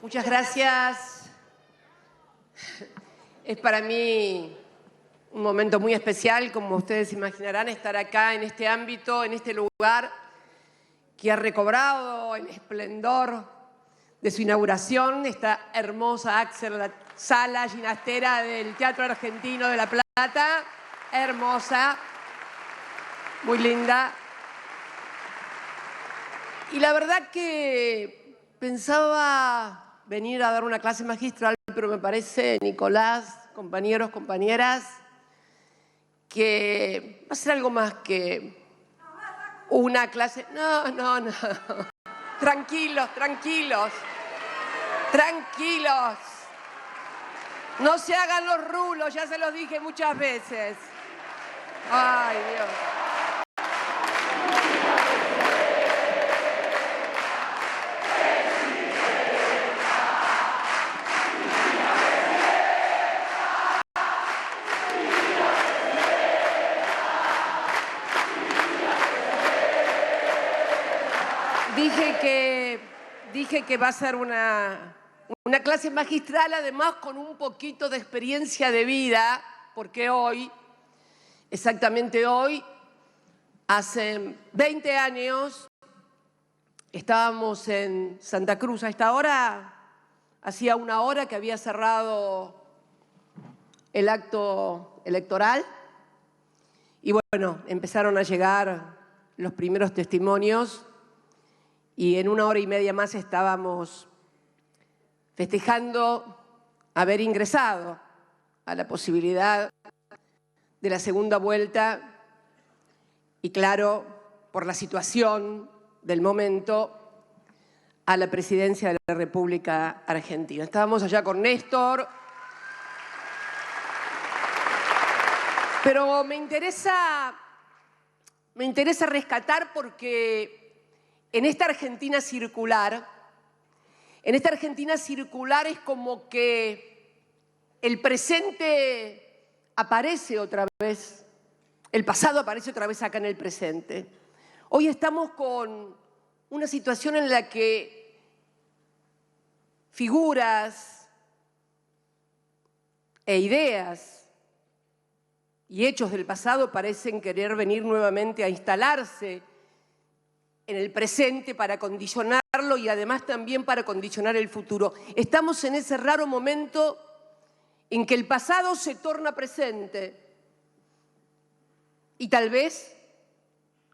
Muchas gracias. Es para mí un momento muy especial, como ustedes imaginarán, estar acá en este ámbito, en este lugar que ha recobrado el esplendor de su inauguración, esta hermosa Axel, la sala ginastera del Teatro Argentino de La Plata, hermosa, muy linda. Y la verdad que pensaba venir a dar una clase magistral, pero me parece, Nicolás, compañeros, compañeras, que va a ser algo más que una clase. No. Tranquilos. No se hagan los rulos, ya se los dije muchas veces. Ay, Dios. Dije que va a ser una clase magistral, además con un poquito de experiencia de vida, porque hoy, exactamente hoy, hace 20 años, estábamos en Santa Cruz. A esta hora, hacía una hora que había cerrado el acto electoral y bueno, empezaron a llegar los primeros testimonios. Y en una hora y media más estábamos festejando haber ingresado a la posibilidad de la segunda vuelta y, claro, por la situación del momento, a la presidencia de la República Argentina. Estábamos allá con Néstor, pero me interesa rescatar porque en esta Argentina circular es como que el presente aparece otra vez, el pasado aparece otra vez acá en el presente. Hoy estamos con una situación en la que figuras e ideas y hechos del pasado parecen querer venir nuevamente a instalarse en el presente para condicionarlo y además también para condicionar el futuro. Estamos en ese raro momento en que el pasado se torna presente y tal vez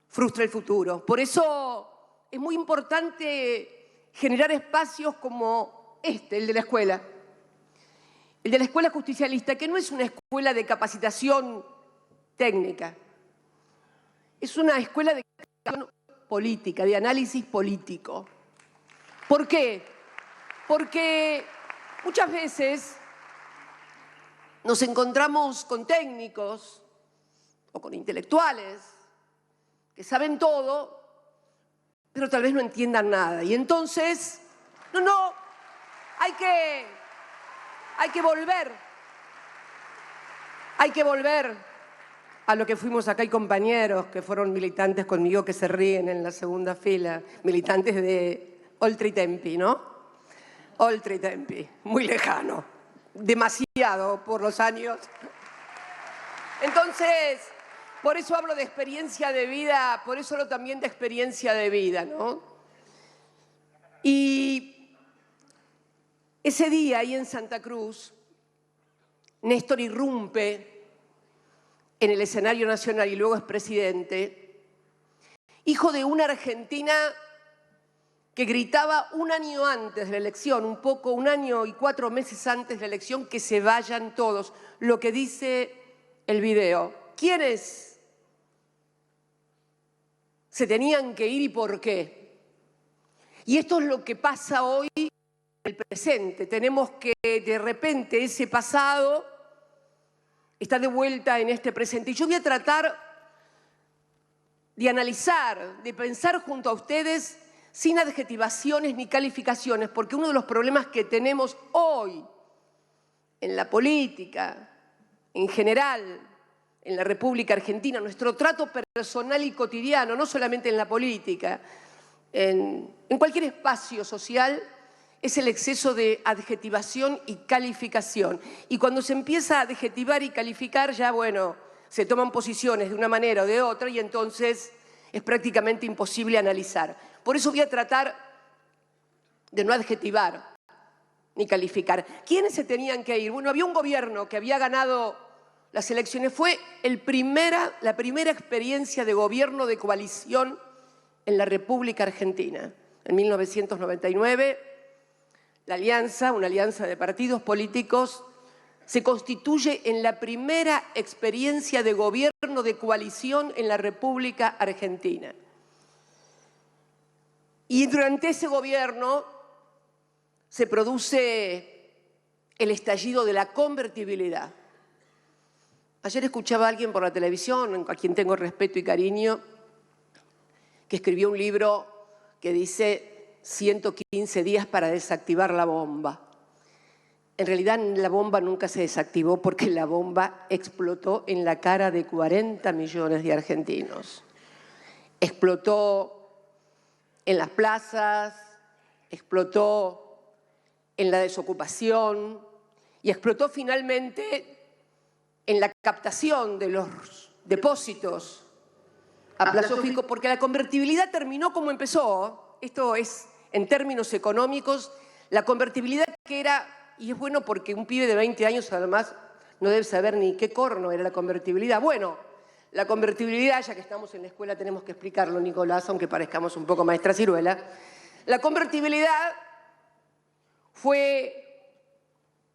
frustra el futuro. Por eso es muy importante generar espacios como este, el de la escuela. El de la escuela justicialista, que no es una escuela de capacitación técnica, es una escuela de capacitación política, de análisis político. ¿Por qué? Porque muchas veces nos encontramos con técnicos o con intelectuales que saben todo, pero tal vez no entiendan nada. Y entonces, hay que volver a lo que fuimos acá. Hay compañeros que fueron militantes conmigo que se ríen en la segunda fila, militantes de Oltre y Tempi, ¿no? Oltre y Tempi, muy lejano, demasiado por los años. Entonces, por eso hablo de experiencia de vida, por eso hablo también de experiencia de vida, ¿no? Y ese día ahí en Santa Cruz, Néstor irrumpe en el escenario nacional y luego es presidente, hijo de una Argentina que gritaba un año antes de la elección, un año y 4 meses antes de la elección, que se vayan todos, lo que dice el video. ¿Quiénes se tenían que ir y por qué? Y esto es lo que pasa hoy en el presente. Tenemos que, de repente, ese pasado está de vuelta en este presente. Y yo voy a tratar de analizar, de pensar junto a ustedes sin adjetivaciones ni calificaciones, porque uno de los problemas que tenemos hoy en la política, en general, en la República Argentina, nuestro trato personal y cotidiano, no solamente en la política, en cualquier espacio social, es el exceso de adjetivación y calificación. Y cuando se empieza a adjetivar y calificar, ya, bueno, se toman posiciones de una manera o de otra y entonces es prácticamente imposible analizar. Por eso voy a tratar de no adjetivar ni calificar. ¿Quiénes se tenían que ir? Bueno, había un gobierno que había ganado las elecciones. Fue la primera experiencia de gobierno de coalición en la República Argentina. En 1999, la alianza, una alianza de partidos políticos, se constituye en la primera experiencia de gobierno de coalición en la República Argentina. Y durante ese gobierno se produce el estallido de la convertibilidad. Ayer escuchaba a alguien por la televisión, a quien tengo respeto y cariño, que escribió un libro que dice 115 días para desactivar la bomba. En realidad la bomba nunca se desactivó porque la bomba explotó en la cara de 40 millones de argentinos. Explotó en las plazas, explotó en la desocupación y explotó finalmente en la captación de los depósitos a plazo fijo, porque la convertibilidad terminó como empezó. Esto es, en términos económicos, la convertibilidad que era, y es bueno porque un pibe de 20 años además no debe saber ni qué corno era la convertibilidad. Bueno, la convertibilidad, ya que estamos en la escuela tenemos que explicarlo, Nicolás, aunque parezcamos un poco maestra ciruela. La convertibilidad fue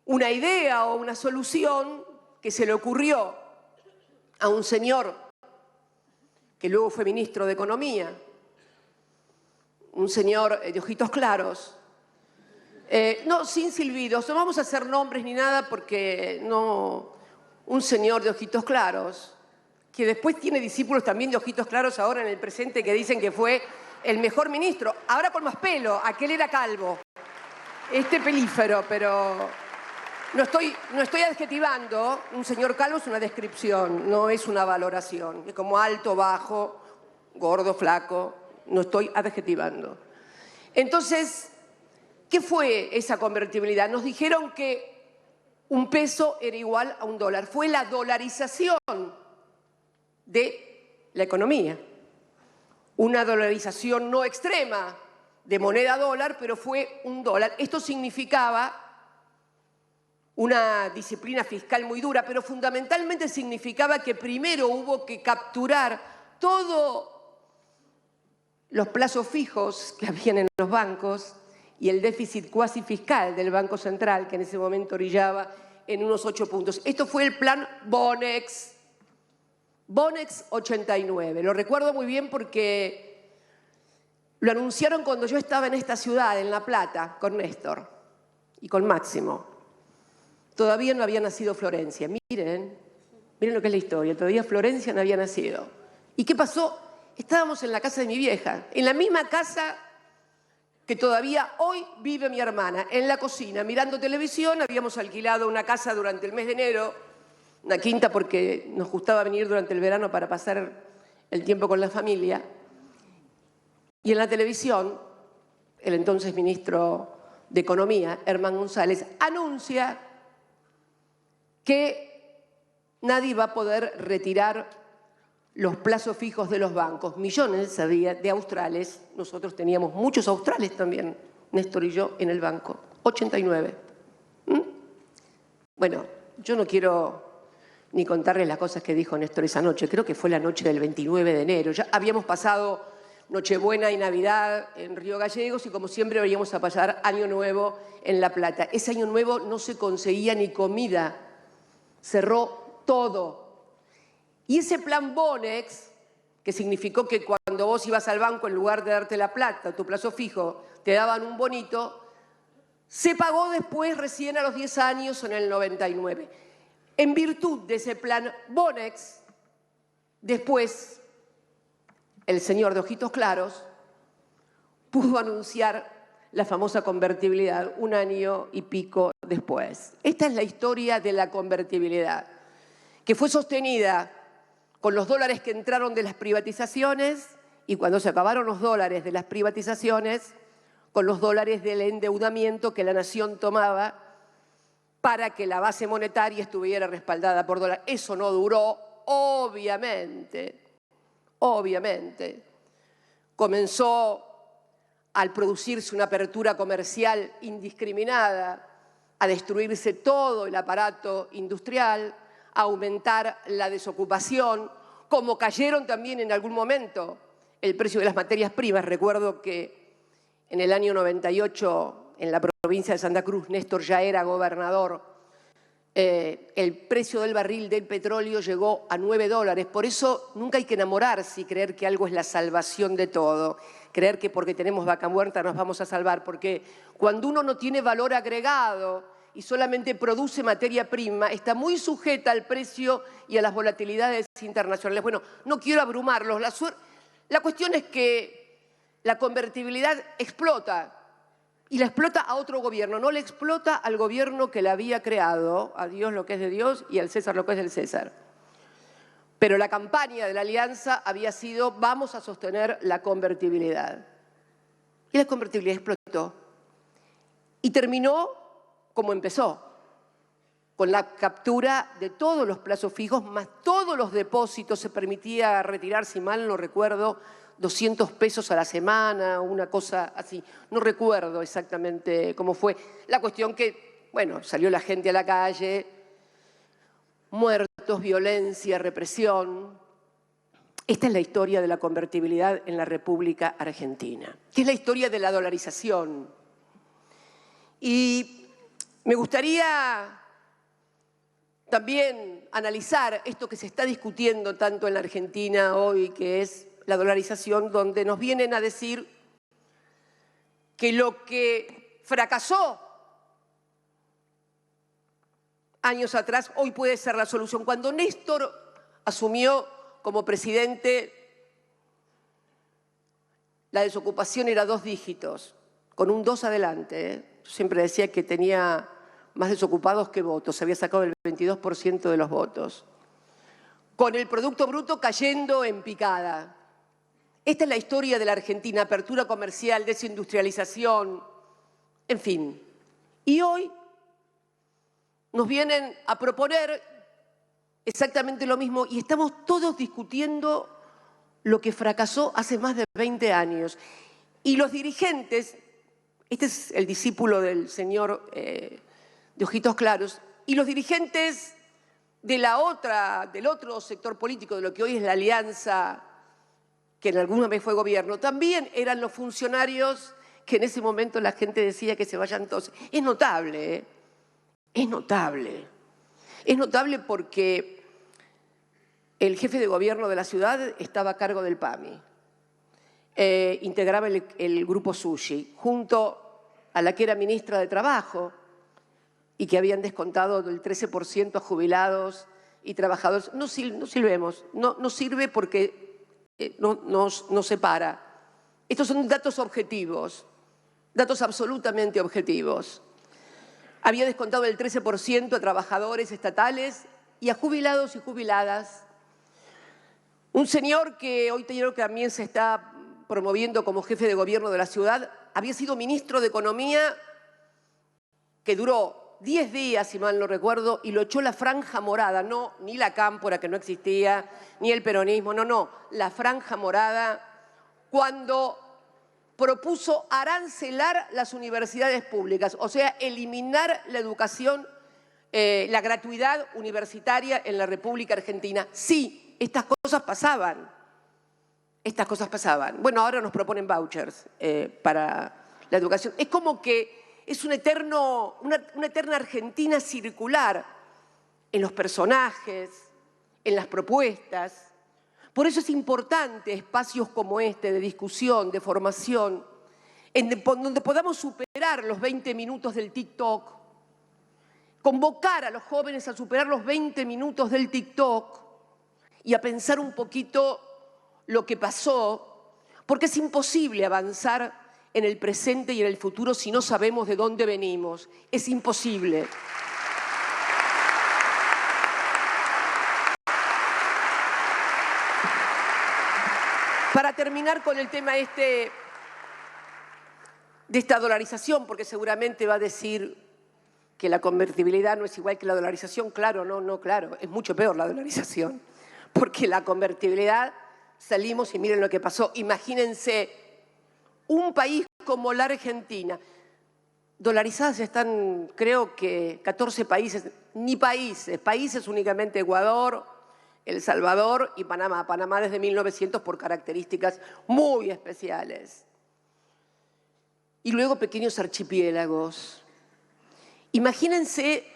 una idea o una solución que se le ocurrió a un señor que luego fue ministro de Economía, un señor de ojitos claros, no, sin silbidos, no vamos a hacer nombres ni nada porque no, un señor de ojitos claros, que después tiene discípulos también de ojitos claros ahora en el presente que dicen que fue el mejor ministro, ahora con más pelo, aquel era calvo, este pelífero, pero no estoy adjetivando, un señor calvo es una descripción, no es una valoración, es como alto, bajo, gordo, flaco, no estoy adjetivando. Entonces, ¿qué fue esa convertibilidad? Nos dijeron que un peso era igual a un dólar. Fue la dolarización de la economía. Una dolarización no extrema de moneda dólar, pero fue un dólar. Esto significaba una disciplina fiscal muy dura, pero fundamentalmente significaba que primero hubo que capturar todos los plazos fijos que habían en los bancos y el déficit cuasi fiscal del Banco Central, que en ese momento orillaba en unos 8 puntos. Esto fue el plan Bonex 89. Lo recuerdo muy bien porque lo anunciaron cuando yo estaba en esta ciudad, en La Plata, con Néstor y con Máximo. Todavía no había nacido Florencia. Miren lo que es la historia. Todavía Florencia no había nacido. ¿Y qué pasó? Estábamos en la casa de mi vieja, en la misma casa que todavía hoy vive mi hermana, en la cocina, mirando televisión. Habíamos alquilado una casa durante el mes de enero, una quinta porque nos gustaba venir durante el verano para pasar el tiempo con la familia. Y en la televisión, el entonces ministro de Economía, Herman González, anuncia que nadie va a poder retirar los plazos fijos de los bancos. Millones había de australes, nosotros teníamos muchos australes también, Néstor y yo, en el banco, 89. Bueno, yo no quiero ni contarles las cosas que dijo Néstor esa noche, creo que fue la noche del 29 de enero, ya habíamos pasado Nochebuena y Navidad en Río Gallegos y como siempre veníamos a pasar Año Nuevo en La Plata. Ese Año Nuevo no se conseguía ni comida, cerró todo. Y ese plan Bonex, que significó que cuando vos ibas al banco, en lugar de darte la plata, tu plazo fijo, te daban un bonito, se pagó después, recién a los 10 años, en el 99. En virtud de ese plan Bonex, después, el señor de ojitos claros pudo anunciar la famosa convertibilidad un año y pico después. Esta es la historia de la convertibilidad, que fue sostenida con los dólares que entraron de las privatizaciones y cuando se acabaron los dólares de las privatizaciones, con los dólares del endeudamiento que la nación tomaba para que la base monetaria estuviera respaldada por dólares. Eso no duró, obviamente. Comenzó, al producirse una apertura comercial indiscriminada, a destruirse todo el aparato industrial, a aumentar la desocupación, como cayeron también en algún momento el precio de las materias primas. Recuerdo que en el año 98, en la provincia de Santa Cruz, Néstor ya era gobernador, el precio del barril del petróleo llegó a $9. Por eso nunca hay que enamorarse y creer que algo es la salvación de todo, creer que porque tenemos vaca muerta nos vamos a salvar, porque cuando uno no tiene valor agregado y solamente produce materia prima, está muy sujeta al precio y a las volatilidades internacionales. Bueno, no quiero abrumarlos. La cuestión es que la convertibilidad explota, y la explota a otro gobierno, no le explota al gobierno que la había creado, a Dios lo que es de Dios y al César lo que es del César. Pero la campaña de la Alianza había sido: vamos a sostener la convertibilidad. Y la convertibilidad explotó. Y terminó como empezó, con la captura de todos los plazos fijos, más todos los depósitos. Se permitía retirar, si mal no recuerdo, 200 pesos a la semana, una cosa así. No recuerdo exactamente cómo fue. La cuestión que, bueno, salió la gente a la calle, muertos, violencia, represión. Esta es la historia de la convertibilidad en la República Argentina, que es la historia de la dolarización. Y me gustaría también analizar esto que se está discutiendo tanto en la Argentina hoy, que es la dolarización, donde nos vienen a decir que lo que fracasó años atrás hoy puede ser la solución. Cuando Néstor asumió como presidente, la desocupación era 2 dígitos, con un 2 adelante. Yo siempre decía que tenía más desocupados que votos, se había sacado el 22% de los votos, con el Producto Bruto cayendo en picada. Esta es la historia de la Argentina: apertura comercial, desindustrialización, en fin. Y hoy nos vienen a proponer exactamente lo mismo y estamos todos discutiendo lo que fracasó hace más de 20 años. Y los dirigentes, este es el discípulo del señor de ojitos claros, y los dirigentes del otro sector político, de lo que hoy es la Alianza, que en alguna vez fue gobierno, también eran los funcionarios que en ese momento la gente decía que se vayan todos. Es notable, ¿eh? Es notable. Es notable porque el jefe de gobierno de la ciudad estaba a cargo del PAMI. Integraba el grupo Sushi, junto a la que era ministra de Trabajo y que habían descontado del 13% a jubilados y trabajadores. No silbemos, no sirve porque nos separa. Estos son datos objetivos, datos absolutamente objetivos. Había descontado el 13% a trabajadores estatales y a jubilados y jubiladas. Un señor que hoy también se está promoviendo como jefe de gobierno de la ciudad, había sido ministro de Economía, que duró 10 días, si mal no recuerdo, y lo echó la Franja Morada, no, ni la Cámpora, que no existía, ni el peronismo, no, la Franja Morada, cuando propuso arancelar las universidades públicas, o sea, eliminar la educación, la gratuidad universitaria en la República Argentina. Sí, estas cosas pasaban. Estas cosas pasaban. Bueno, ahora nos proponen vouchers para la educación. Es como que es una eterna Argentina circular en los personajes, en las propuestas. Por eso es importante espacios como este de discusión, de formación, donde podamos superar los 20 minutos del TikTok, convocar a los jóvenes a superar los 20 minutos del TikTok y a pensar un poquito lo que pasó, porque es imposible avanzar en el presente y en el futuro si no sabemos de dónde venimos. Es imposible. Para terminar con el tema de esta dolarización, porque seguramente va a decir que la convertibilidad no es igual que la dolarización. Claro, no, claro, es mucho peor la dolarización, porque la convertibilidad salimos y miren lo que pasó. Imagínense un país como la Argentina. Dolarizadas están, creo que 14 países, ni países únicamente Ecuador, El Salvador y Panamá. Panamá desde 1900 por características muy especiales. Y luego pequeños archipiélagos. Imagínense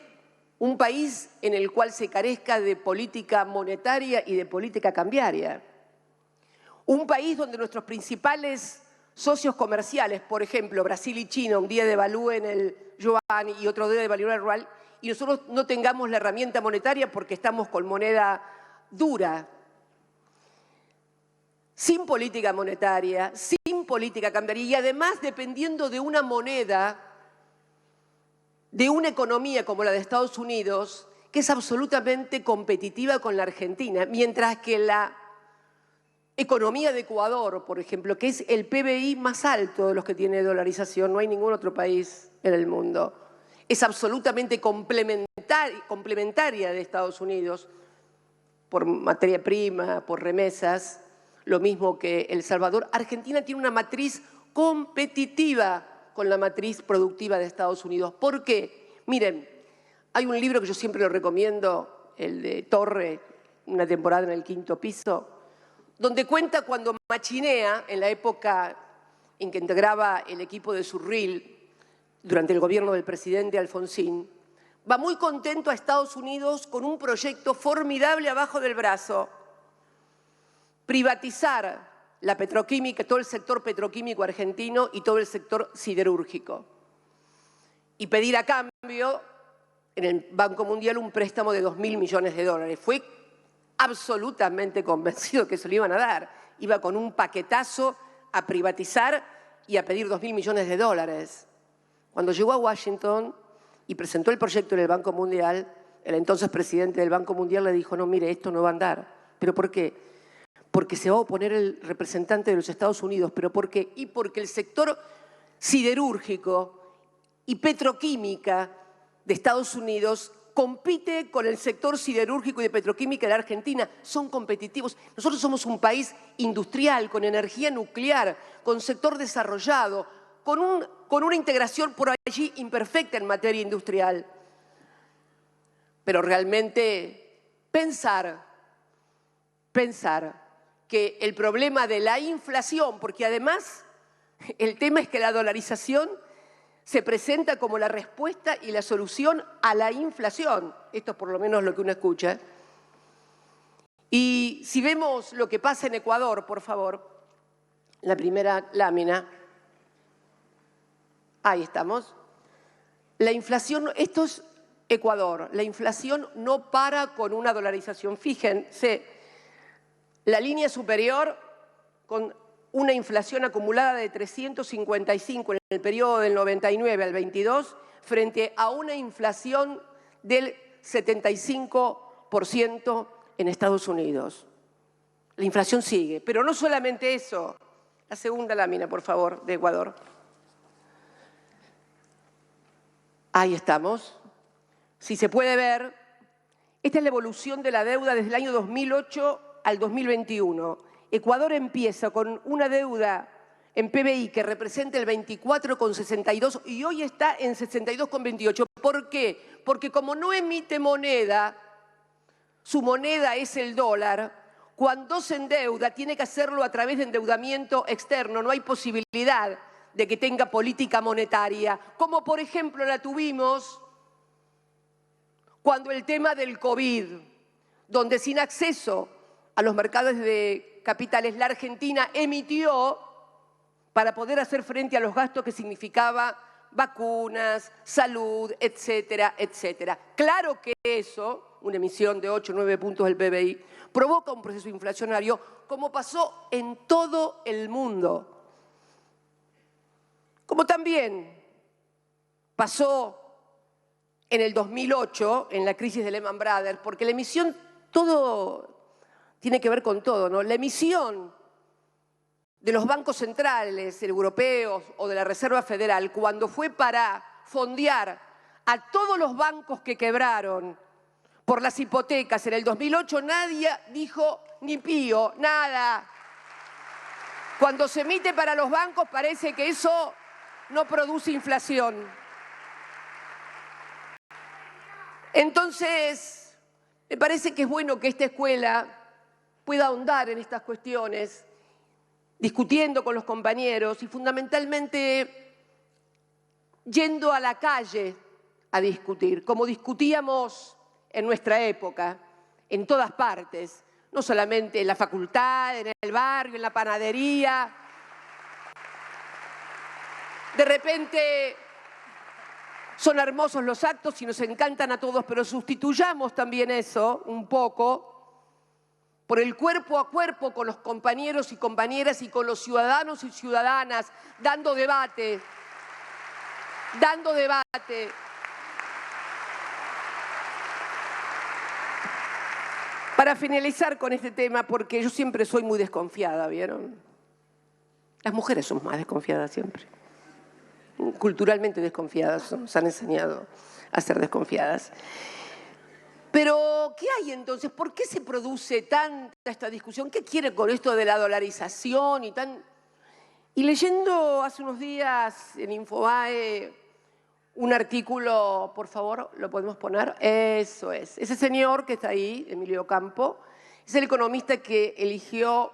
un país en el cual se carezca de política monetaria y de política cambiaria. Un país donde nuestros principales socios comerciales, por ejemplo, Brasil y China, un día devalúen el yuan y otro día devalúen el real, y nosotros no tengamos la herramienta monetaria porque estamos con moneda dura. Sin política monetaria, sin política cambiaria y además dependiendo de una moneda, de una economía como la de Estados Unidos, que es absolutamente competitiva con la Argentina, mientras que la economía de Ecuador, por ejemplo, que es el PBI más alto de los que tiene dolarización, no hay ningún otro país en el mundo, es absolutamente complementaria de Estados Unidos por materia prima, por remesas, lo mismo que El Salvador. Argentina tiene una matriz competitiva con la matriz productiva de Estados Unidos. ¿Por qué? Miren, hay un libro que yo siempre lo recomiendo, el de Torre, Una temporada en el quinto piso, donde cuenta cuando Machinea, en la época en que integraba el equipo de Surril, durante el gobierno del presidente Alfonsín, va muy contento a Estados Unidos con un proyecto formidable abajo del brazo: privatizar la petroquímica, todo el sector petroquímico argentino y todo el sector siderúrgico. Y pedir a cambio en el Banco Mundial un préstamo de 2.000 millones de dólares. Fue absolutamente convencido que se lo iban a dar. Iba con un paquetazo a privatizar y a pedir 2.000 millones de dólares. Cuando llegó a Washington y presentó el proyecto en el Banco Mundial, el entonces presidente del Banco Mundial le dijo: no, mire, esto no va a andar. ¿Pero por qué? Porque se va a oponer el representante de los Estados Unidos. ¿Pero por qué? Y porque el sector siderúrgico y petroquímica de Estados Unidos compite con el sector siderúrgico y de petroquímica de la Argentina. Son competitivos. Nosotros somos un país industrial, con energía nuclear, con sector desarrollado, con una integración por allí imperfecta en materia industrial. Pero realmente pensar que el problema de la inflación, porque además el tema es que la dolarización se presenta como la respuesta y la solución a la inflación. Esto es por lo menos lo que uno escucha. Y si vemos lo que pasa en Ecuador, por favor, la primera lámina. Ahí estamos. La inflación, esto es Ecuador. La inflación no para con una dolarización. Fíjense, la línea superior con una inflación acumulada de 355 en el periodo del 99 al 22, frente a una inflación del 75% en Estados Unidos. La inflación sigue, pero no solamente eso. La segunda lámina, por favor, de Ecuador. Ahí estamos. Si se puede ver, esta es la evolución de la deuda desde el año 2008 al 2021. Ecuador empieza con una deuda en PBI que representa el 24,62 y hoy está en 62,28. ¿Por qué? Porque como no emite moneda, su moneda es el dólar, cuando se endeuda tiene que hacerlo a través de endeudamiento externo. No hay posibilidad de que tenga política monetaria, como por ejemplo la tuvimos cuando el tema del COVID, donde sin acceso a los mercados de capitales, la Argentina emitió para poder hacer frente a los gastos que significaba vacunas, salud, etcétera, etcétera. Claro que eso, una emisión de 8 o 9 puntos del PBI, provoca un proceso inflacionario como pasó en todo el mundo. Como también pasó en el 2008, en la crisis de Lehman Brothers, porque la emisión, todo tiene que ver con todo, ¿no? La emisión de los bancos centrales europeos o de la Reserva Federal, cuando fue para fondear a todos los bancos que quebraron por las hipotecas en el 2008, nadie dijo ni pío, nada. Cuando se emite para los bancos parece que eso no produce inflación. Entonces, me parece que es bueno que esta escuela pueda ahondar en estas cuestiones, discutiendo con los compañeros y fundamentalmente yendo a la calle a discutir, como discutíamos en nuestra época, en todas partes, no solamente en la facultad, en el barrio, en la panadería. De repente son hermosos los actos y nos encantan a todos, pero sustituyamos también eso un poco por el cuerpo a cuerpo con los compañeros y compañeras y con los ciudadanos y ciudadanas, dando debate. Para finalizar con este tema, porque yo siempre soy muy desconfiada, ¿vieron? Las mujeres somos más desconfiadas siempre. Culturalmente desconfiadas, nos han enseñado a ser desconfiadas. Pero, ¿qué hay entonces? ¿Por qué se produce tanta esta discusión? ¿Qué quiere con esto de la dolarización y tan...? Y leyendo hace unos días en Infobae un artículo, por favor, ¿lo podemos poner? Eso es. Ese señor que está ahí, Emilio Campo, es el economista que eligió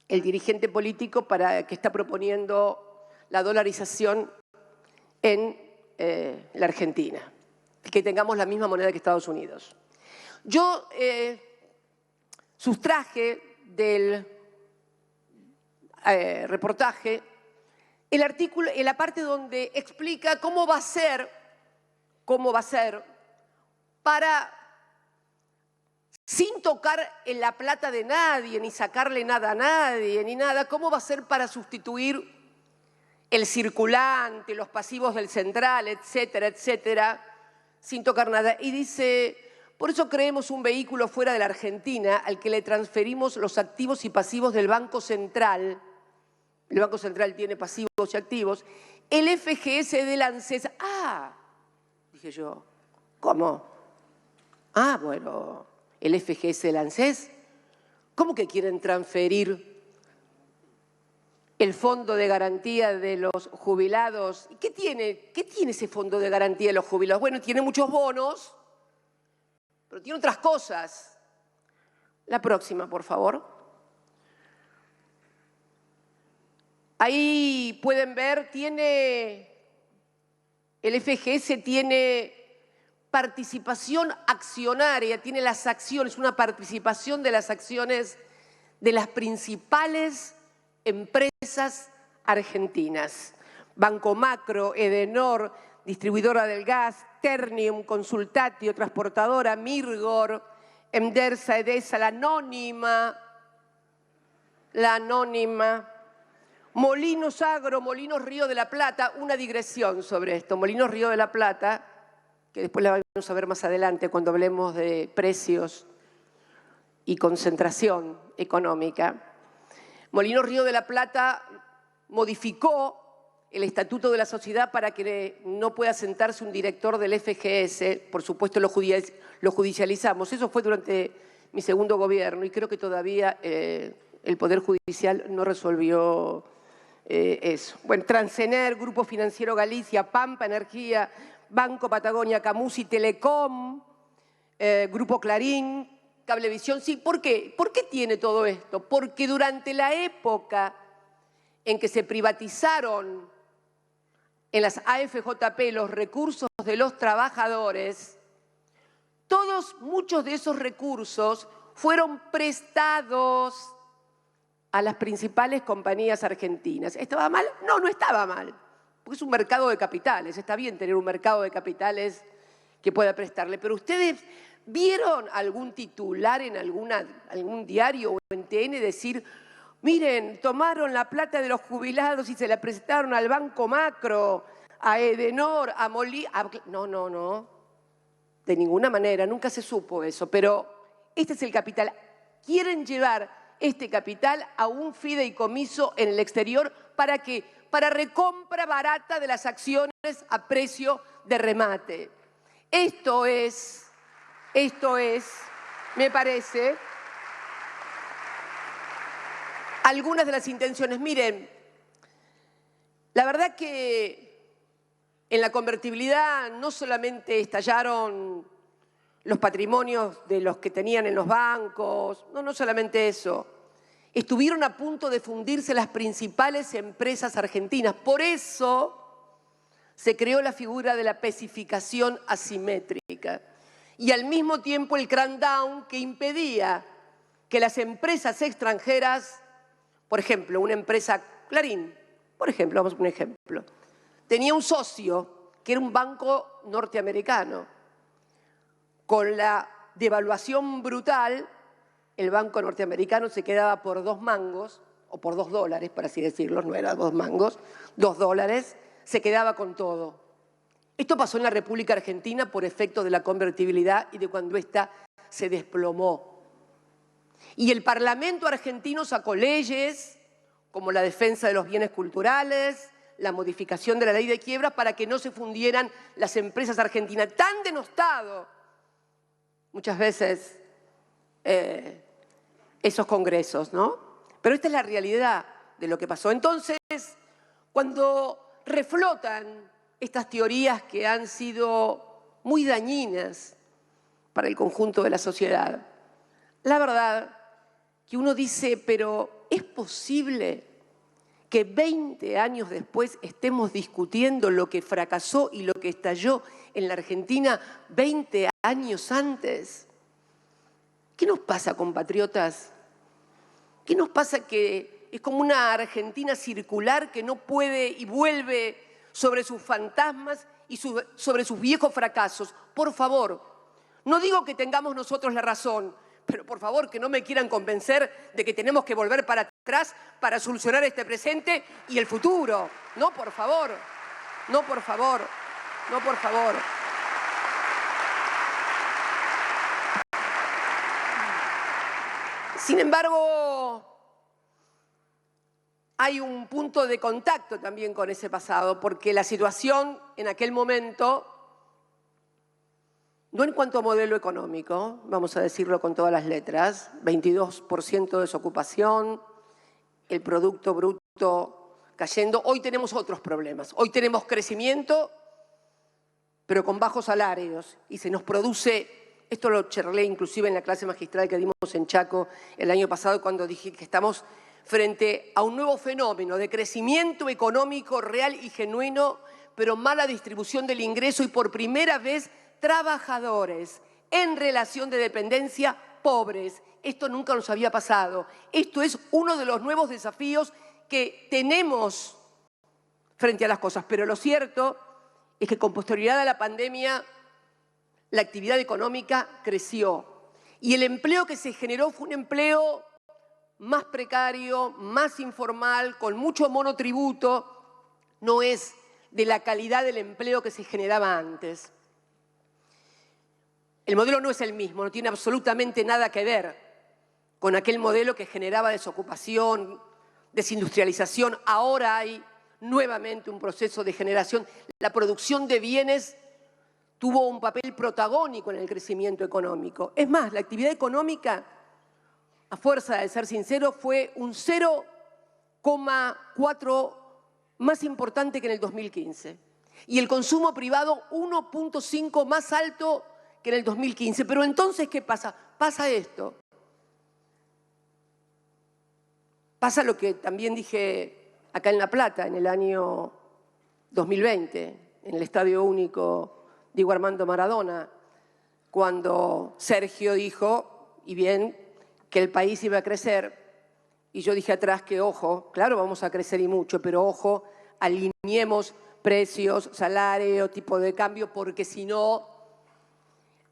el dirigente político que está proponiendo la dolarización en la Argentina, que tengamos la misma moneda que Estados Unidos. Yo sustraje del reportaje el artículo en la parte donde explica cómo va a ser para, sin tocar en la plata de nadie, ni sacarle nada a nadie, ni nada, cómo va a ser para sustituir el circulante, los pasivos del central, etcétera, etcétera, sin tocar nada. Y dice, por eso creemos un vehículo fuera de la Argentina al que le transferimos los activos y pasivos del Banco Central. El Banco Central tiene pasivos y activos. El FGS del ANSES. Ah, dije yo, ¿cómo? Ah, bueno, el FGS del ANSES. ¿Cómo que quieren transferir el fondo de garantía de los jubilados? ¿Qué tiene ese fondo de garantía de los jubilados? Bueno, tiene muchos bonos, pero tiene otras cosas. La próxima, por favor. Ahí pueden ver, el FGS tiene participación accionaria, tiene las acciones, una participación de las acciones de las principales empresas argentinas. Banco Macro, Edenor, distribuidora del gas, Ternium, Consultatio, transportadora, Mirgor, Emdersa, Edesa, la Anónima, Molinos Agro, Molinos Río de la Plata, una digresión sobre esto. Molinos Río de la Plata, que después la vamos a ver más adelante cuando hablemos de precios y concentración económica. Molinos Río de la Plata modificó el estatuto de la sociedad para que no pueda sentarse un director del FGS. Por supuesto lo judicializamos. Eso fue durante mi segundo gobierno y creo que todavía el Poder Judicial no resolvió eso. Bueno, Transener, Grupo Financiero Galicia, Pampa Energía, Banco Patagonia, Camusi, Telecom, Grupo Clarín, Cablevisión. Sí, ¿por qué? ¿Por qué tiene todo esto? Porque durante la época en que se privatizaron en las AFJP los recursos de los trabajadores, muchos de esos recursos fueron prestados a las principales compañías argentinas. ¿Estaba mal? No, no estaba mal, porque es un mercado de capitales. Está bien tener un mercado de capitales que pueda prestarle, pero ustedes ¿vieron algún titular en algún diario o en TN decir, miren, tomaron la plata de los jubilados y se la prestaron al Banco Macro, a Edenor, a No, de ninguna manera, nunca se supo eso, pero este es el capital. Quieren llevar este capital a un fideicomiso en el exterior. ¿Para qué? Para recompra barata de las acciones a precio de remate. Esto es, me parece, algunas de las intenciones. Miren, la verdad que en la convertibilidad no solamente estallaron los patrimonios de los que tenían en los bancos, no solamente eso. Estuvieron a punto de fundirse las principales empresas argentinas. Por eso se creó la figura de la especificación asimétrica y al mismo tiempo el crackdown que impedía que las empresas extranjeras, por ejemplo, una empresa Clarín, por ejemplo, vamos a un ejemplo, tenía un socio que era un banco norteamericano. Con la devaluación brutal, el banco norteamericano se quedaba por 2 mangos, o por $2, por así decirlo, no era 2 mangos, $2, se quedaba con todo. Esto pasó en la República Argentina por efecto de la convertibilidad y de cuando ésta se desplomó. Y el Parlamento argentino sacó leyes como la defensa de los bienes culturales, la modificación de la ley de quiebra para que no se fundieran las empresas argentinas. Tan denostado muchas veces esos congresos, ¿no? Pero esta es la realidad de lo que pasó. Entonces, cuando reflotan estas teorías que han sido muy dañinas para el conjunto de la sociedad, la verdad que uno dice, pero ¿es posible que 20 años después estemos discutiendo lo que fracasó y lo que estalló en la Argentina 20 años antes? ¿Qué nos pasa, compatriotas? ¿Qué nos pasa que es como una Argentina circular que no puede y vuelve sobre sus fantasmas y sobre sus viejos fracasos? Por favor, no digo que tengamos nosotros la razón, pero por favor que no me quieran convencer de que tenemos que volver para atrás para solucionar este presente y el futuro. No, por favor, no, por favor, no, por favor. Sin embargo, hay un punto de contacto también con ese pasado, porque la situación en aquel momento, no en cuanto a modelo económico, vamos a decirlo con todas las letras, 22% de desocupación, el Producto Bruto cayendo. Hoy tenemos otros problemas. Hoy tenemos crecimiento, pero con bajos salarios, y se nos produce. Esto lo charlé inclusive en la clase magistral que dimos en Chaco el año pasado cuando dije que estamos frente a un nuevo fenómeno de crecimiento económico real y genuino, pero mala distribución del ingreso y por primera vez trabajadores en relación de dependencia pobres. Esto nunca nos había pasado. Esto es uno de los nuevos desafíos que tenemos frente a las cosas. Pero lo cierto es que con posterioridad a la pandemia la actividad económica creció y el empleo que se generó fue un empleo más precario, más informal, con mucho monotributo, no es de la calidad del empleo que se generaba antes. El modelo no es el mismo, no tiene absolutamente nada que ver con aquel modelo que generaba desocupación, desindustrialización. Ahora hay nuevamente un proceso de generación. La producción de bienes tuvo un papel protagónico en el crecimiento económico. Es más, la actividad económica, a fuerza de ser sincero, fue un 0,4 más importante que en el 2015. Y el consumo privado 1,5 más alto que en el 2015. Pero entonces, ¿qué pasa? Pasa esto. Pasa lo que también dije acá en La Plata en el año 2020, en el Estadio Único Diego Armando Maradona, cuando Sergio dijo, y bien, que el país iba a crecer, y yo dije atrás que, ojo, claro, vamos a crecer y mucho, pero ojo, alineemos precios, salario, tipo de cambio, porque si no,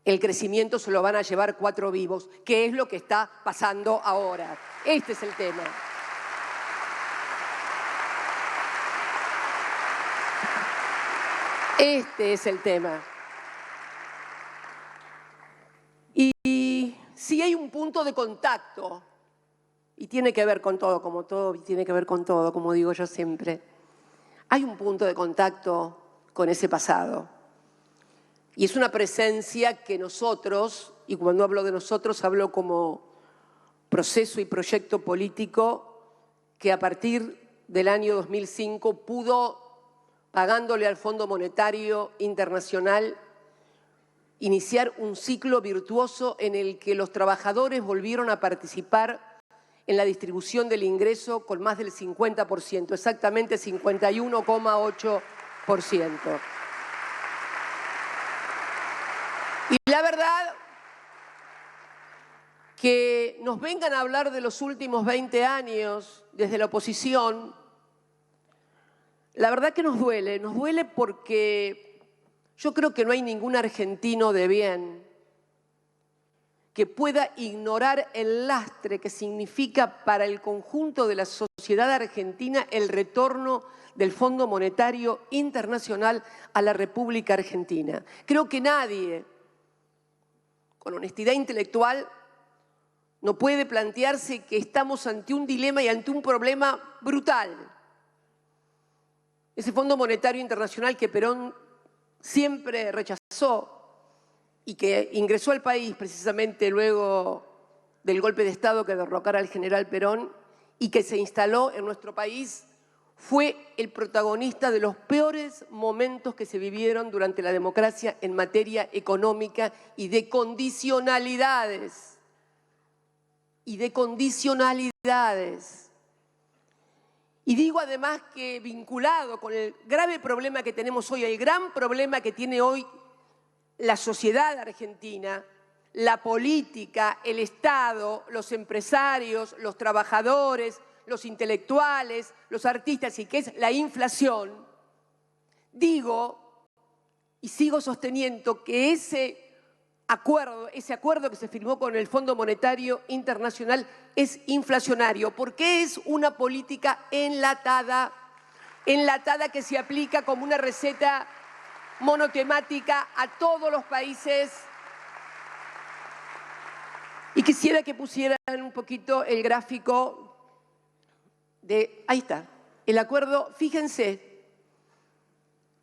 el crecimiento se lo van a llevar 4 vivos, que es lo que está pasando ahora. Este es el tema. Este es el tema. Y si hay un punto de contacto, y tiene que ver con todo, como todo tiene que ver con todo, como digo yo siempre, hay un punto de contacto con ese pasado. Y es una presencia que nosotros, y cuando hablo de nosotros hablo como proceso y proyecto político, que a partir del año 2005 pudo, pagándole al Fondo Monetario Internacional, iniciar un ciclo virtuoso en el que los trabajadores volvieron a participar en la distribución del ingreso con más del 50%, exactamente 51,8%. Y la verdad, que nos vengan a hablar de los últimos 20 años desde la oposición, la verdad que nos duele porque yo creo que no hay ningún argentino de bien que pueda ignorar el lastre que significa para el conjunto de la sociedad argentina el retorno del Fondo Monetario Internacional a la República Argentina. Creo que nadie, con honestidad intelectual, no puede plantearse que estamos ante un dilema y ante un problema brutal. Ese Fondo Monetario Internacional que Perón siempre rechazó y que ingresó al país precisamente luego del golpe de Estado que derrocara al general Perón y que se instaló en nuestro país, fue el protagonista de los peores momentos que se vivieron durante la democracia en materia económica y de condicionalidades. Y digo además que vinculado con el grave problema que tenemos hoy, el gran problema que tiene hoy la sociedad argentina, la política, el Estado, los empresarios, los trabajadores, los intelectuales, los artistas, y que es la inflación, digo y sigo sosteniendo que ese acuerdo que se firmó con el Fondo Monetario Internacional es inflacionario, porque es una política enlatada que se aplica como una receta monotemática a todos los países. Y quisiera que pusieran un poquito el gráfico de, ahí está, el acuerdo, fíjense,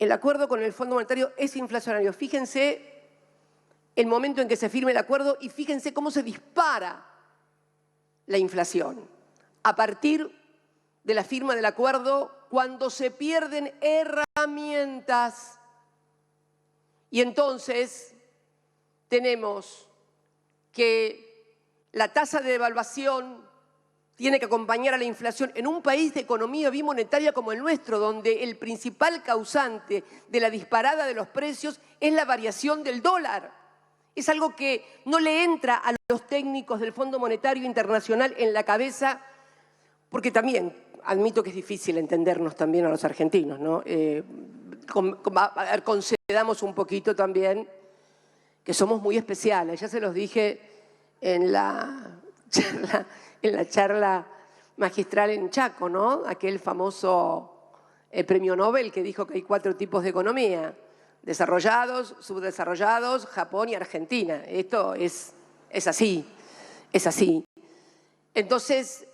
el acuerdo con el Fondo Monetario es inflacionario. Fíjense el momento en que se firme el acuerdo y fíjense cómo se dispara la inflación. A partir de la firma del acuerdo, cuando se pierden herramientas. Y entonces tenemos que la tasa de devaluación tiene que acompañar a la inflación en un país de economía bimonetaria como el nuestro, donde el principal causante de la disparada de los precios es la variación del dólar. Es algo que no le entra a los técnicos del Fondo Monetario Internacional en la cabeza, porque también admito que es difícil entendernos también a los argentinos, ¿no? Concedamos un poquito también que somos muy especiales. Ya se los dije en la charla magistral en Chaco, ¿no? Aquel famoso premio Nobel que dijo que hay 4 tipos de economía: desarrollados, subdesarrollados, Japón y Argentina. Esto es así, es así. Entonces,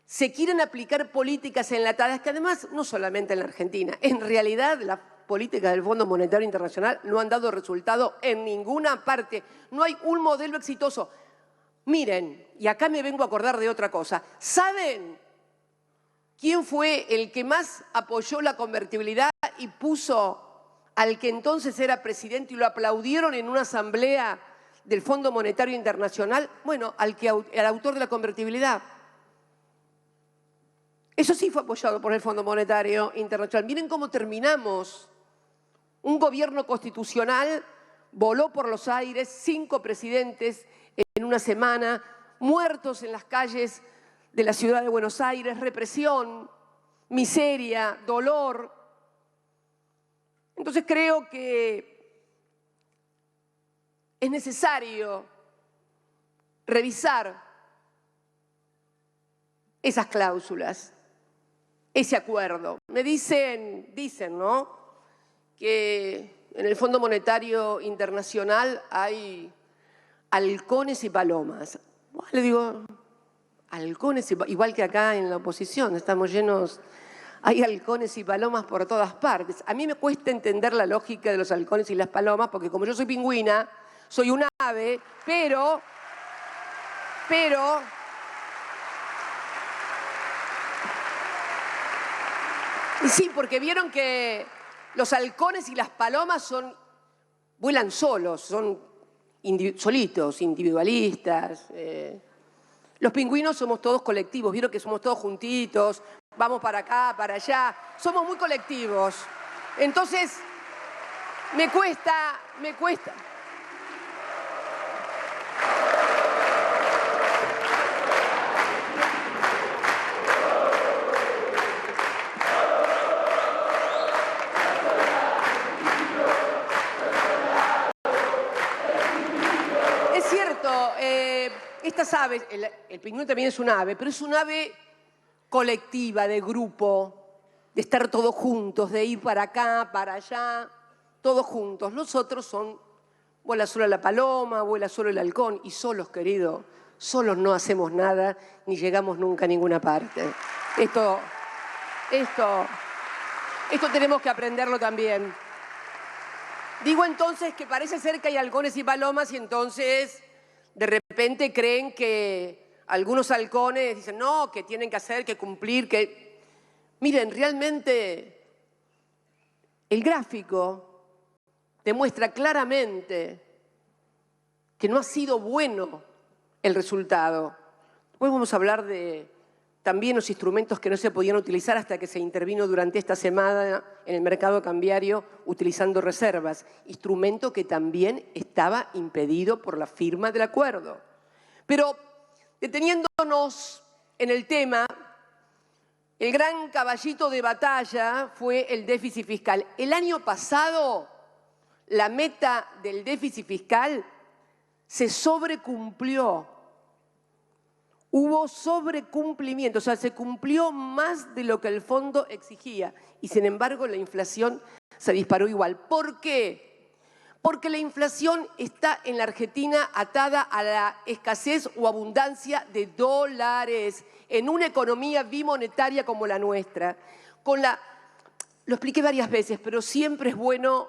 se quieren aplicar políticas enlatadas que además, no solamente en la Argentina, en realidad las políticas del Fondo Monetario Internacional no han dado resultado en ninguna parte. No hay un modelo exitoso. Miren, y acá me vengo a acordar de otra cosa. ¿Saben quién fue el que más apoyó la convertibilidad y puso al que entonces era presidente y lo aplaudieron en una asamblea del Fondo Monetario Internacional? Bueno, al autor de la convertibilidad. Eso sí fue apoyado por el Fondo Monetario Internacional. Miren cómo terminamos. Un gobierno constitucional voló por los aires, 5 presidentes en una semana, muertos en las calles de la ciudad de Buenos Aires, represión, miseria, dolor. Entonces creo que es necesario revisar esas cláusulas, ese acuerdo. Me dicen, ¿no?, que en el Fondo Monetario Internacional hay halcones y palomas. Le digo, halcones, igual que acá en la oposición, estamos llenos, hay halcones y palomas por todas partes. A mí me cuesta entender la lógica de los halcones y las palomas, porque como yo soy pingüina, soy un ave, pero... Y sí, porque vieron que los halcones y las palomas vuelan solos, son solitos, individualistas. Los pingüinos somos todos colectivos, vieron que somos todos juntitos, vamos para acá, para allá, somos muy colectivos. Entonces, me cuesta. Es cierto, estas aves, el pingüino también es un ave, pero es un ave colectiva, de grupo, de estar todos juntos, de ir para acá, para allá, todos juntos. Los otros vuela solo la paloma, vuela solo el halcón, y solos, querido, solos no hacemos nada, ni llegamos nunca a ninguna parte. Esto tenemos que aprenderlo también. Digo entonces que parece ser que hay halcones y palomas y entonces de repente creen que algunos halcones dicen no, que tienen que hacer, que cumplir, que... Miren, realmente el gráfico demuestra claramente que no ha sido bueno el resultado. Después vamos a hablar de también los instrumentos que no se podían utilizar hasta que se intervino durante esta semana en el mercado cambiario utilizando reservas, instrumento que también estaba impedido por la firma del acuerdo. Pero deteniéndonos en el tema, el gran caballito de batalla fue el déficit fiscal. El año pasado, la meta del déficit fiscal se sobrecumplió. Hubo sobrecumplimiento, o sea, se cumplió más de lo que el fondo exigía y sin embargo la inflación se disparó igual. ¿Por qué? Porque la inflación está en la Argentina atada a la escasez o abundancia de dólares en una economía bimonetaria como la nuestra. Lo expliqué varias veces, pero siempre es bueno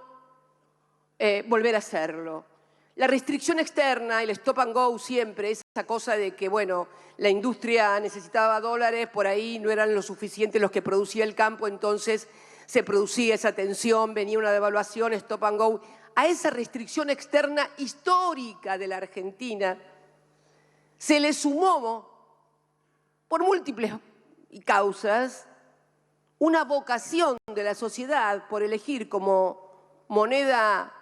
volver a hacerlo. La restricción externa, el stop and go siempre, esa cosa de que, bueno, la industria necesitaba dólares, por ahí no eran lo suficiente los que producía el campo, entonces se producía esa tensión, venía una devaluación, stop and go. A esa restricción externa histórica de la Argentina se le sumó, por múltiples causas, una vocación de la sociedad por elegir como moneda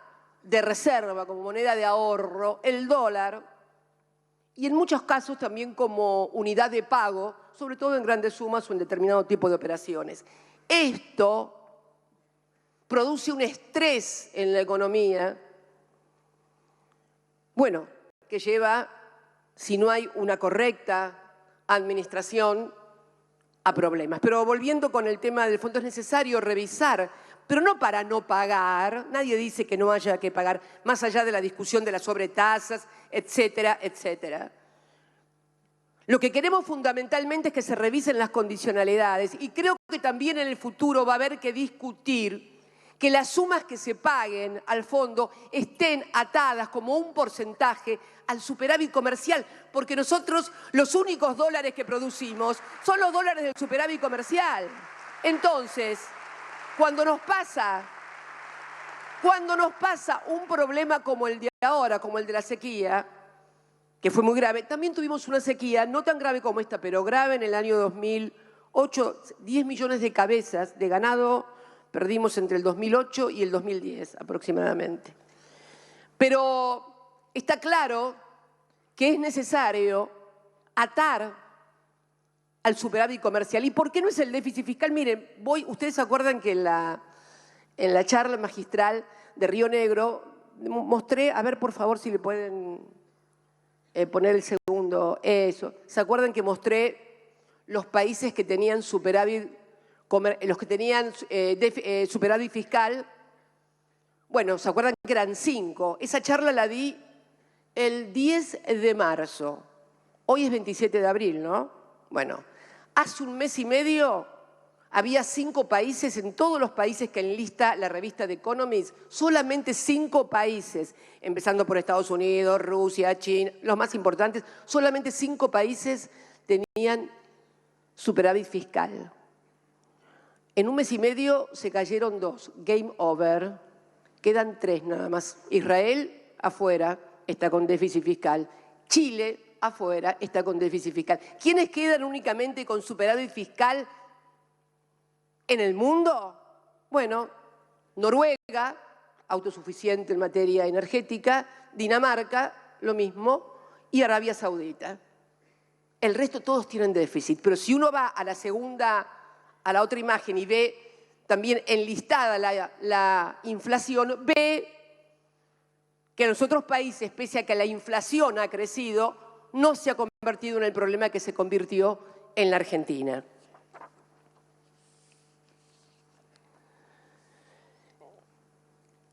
de reserva, como moneda de ahorro, el dólar, y en muchos casos también como unidad de pago, sobre todo en grandes sumas o en determinado tipo de operaciones. Esto produce un estrés en la economía, bueno, que lleva, si no hay una correcta administración, a problemas. Pero volviendo con el tema del fondo, es necesario revisar, pero no para no pagar, nadie dice que no haya que pagar, más allá de la discusión de las sobretasas, etcétera, etcétera. Lo que queremos fundamentalmente es que se revisen las condicionalidades y creo que también en el futuro va a haber que discutir que las sumas que se paguen al fondo estén atadas como un porcentaje al superávit comercial, porque nosotros los únicos dólares que producimos son los dólares del superávit comercial. Entonces, cuando nos pasa un problema como el de ahora, como el de la sequía, que fue muy grave, también tuvimos una sequía, no tan grave como esta, pero grave en el año 2008, 10 millones de cabezas de ganado perdimos entre el 2008 y el 2010 aproximadamente. Pero está claro que es necesario atar al superávit comercial. ¿Y por qué no es el déficit fiscal? Miren, ustedes se acuerdan que en la charla magistral de Río Negro mostré, a ver por favor si le pueden poner el segundo, eso. ¿Se acuerdan que mostré los países que tenían superávit superávit fiscal? Bueno, ¿se acuerdan que eran 5? Esa charla la di el 10 de marzo. Hoy es 27 de abril, ¿no? Bueno, hace un mes y medio había 5 países, en todos los países que enlista la revista The Economist, solamente 5 países, empezando por Estados Unidos, Rusia, China, los más importantes, solamente 5 países tenían superávit fiscal. En un mes y medio se cayeron 2, game over, quedan 3 nada más. Israel, afuera, está con déficit fiscal. Chile, afuera, está con déficit fiscal. ¿Quiénes quedan únicamente con superávit fiscal en el mundo? Bueno, Noruega, autosuficiente en materia energética, Dinamarca, lo mismo, y Arabia Saudita. El resto todos tienen déficit, pero si uno va a la otra imagen y ve también enlistada la inflación, ve que en los otros países, pese a que la inflación ha crecido, no se ha convertido en el problema que se convirtió en la Argentina.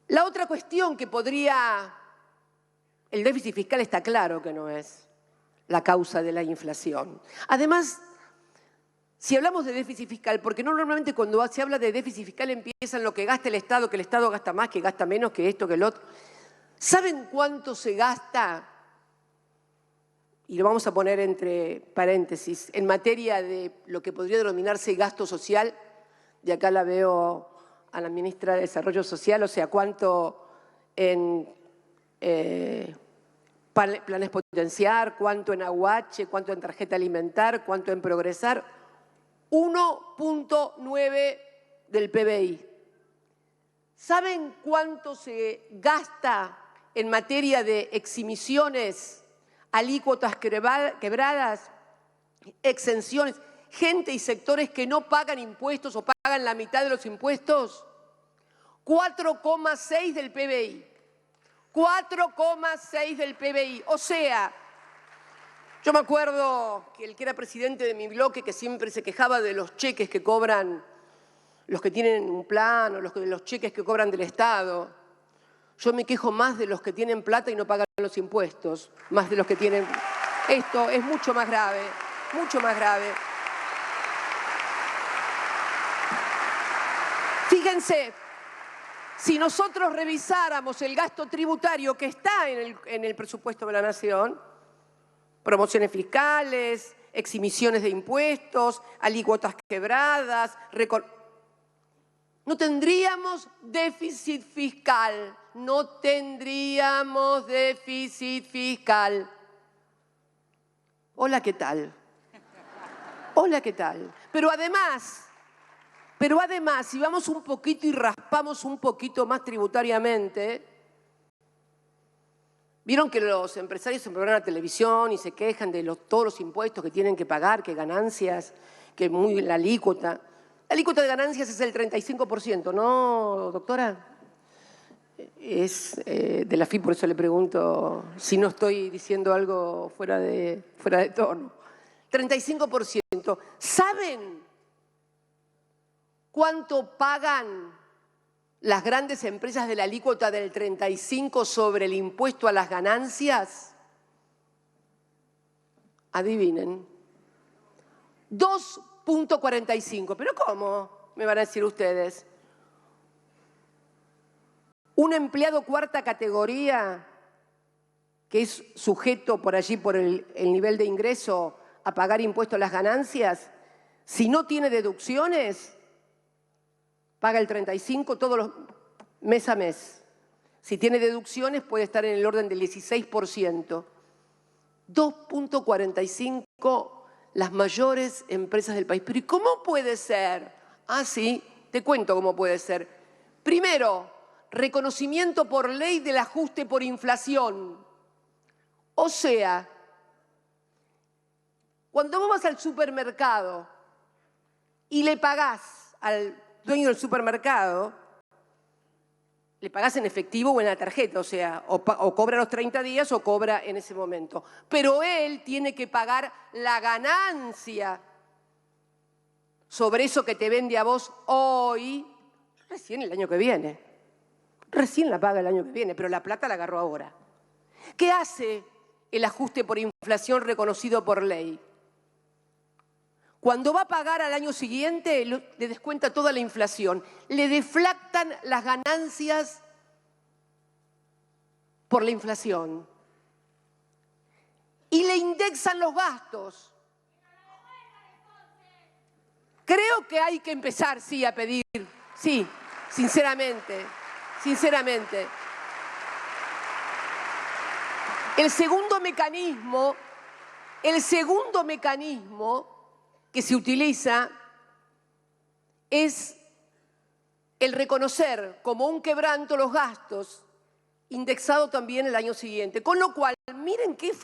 La otra cuestión que podría... El déficit fiscal está claro que no es la causa de la inflación. Además, si hablamos de déficit fiscal, porque normalmente cuando se habla de déficit fiscal empiezan lo que gasta el Estado, que el Estado gasta más, que gasta menos, que esto, que el otro. ¿Saben cuánto se gasta? Y lo vamos a poner entre paréntesis, en materia de lo que podría denominarse gasto social, y acá la veo a la ministra de Desarrollo Social, o sea, cuánto en planes potenciar, cuánto en aguache, cuánto en tarjeta alimentar, cuánto en progresar. 1.9 del PBI. ¿Saben cuánto se gasta en materia de exhibiciones, alícuotas quebradas, exenciones, gente y sectores que no pagan impuestos o pagan la mitad de los impuestos? 4,6 del PBI. 4,6 del PBI. O sea, yo me acuerdo que el que era presidente de mi bloque, que siempre se quejaba de los cheques que cobran los que tienen un plan o los cheques que cobran del Estado. Yo me quejo más de los que tienen plata y no pagan los impuestos, más de los que tienen... Esto es mucho más grave, mucho más grave. Fíjense, si nosotros revisáramos el gasto tributario que está en el presupuesto de la Nación, promociones fiscales, exhibiciones de impuestos, alícuotas quebradas, no tendríamos déficit fiscal, no tendríamos déficit fiscal. Hola, ¿qué tal? Hola, ¿qué tal? Pero además, si vamos un poquito y raspamos un poquito más tributariamente, vieron que los empresarios se programan a la televisión y se quejan de todos los impuestos que tienen que pagar, que ganancias, que la alícuota. La alícuota de ganancias es el 35%, ¿no, doctora? Es de la FI, por eso le pregunto si no estoy diciendo algo fuera de tono. 35%. ¿Saben cuánto pagan las grandes empresas de la alícuota del 35% sobre el impuesto a las ganancias? Adivinen. 2,45. ¿Pero cómo? Me van a decir ustedes. Un empleado cuarta categoría que es sujeto por allí por el nivel de ingreso a pagar impuesto a las ganancias, si no tiene deducciones, paga el 35% todos los mes a mes. Si tiene deducciones puede estar en el orden del 16%. 2,45 las mayores empresas del país. ¿Pero y cómo puede ser? Ah, sí, te cuento cómo puede ser. Primero, reconocimiento por ley del ajuste por inflación. O sea, cuando vos vas al supermercado y le pagás al dueño del supermercado, le pagás en efectivo o en la tarjeta, o sea, o cobra los 30 días o cobra en ese momento. Pero él tiene que pagar la ganancia sobre eso que te vende a vos hoy, recién el año que viene. Recién la paga el año que viene, pero la plata la agarró ahora. ¿Qué hace el ajuste por inflación reconocido por ley. Cuando va a pagar al año siguiente, le descuenta toda la inflación. Le deflactan las ganancias por la inflación. Y le indexan los gastos. Creo que hay que empezar, sí, a pedir, sí, sinceramente. El segundo mecanismo que se utiliza es el reconocer como un quebranto los gastos, indexado también el año siguiente. Con lo cual, miren qué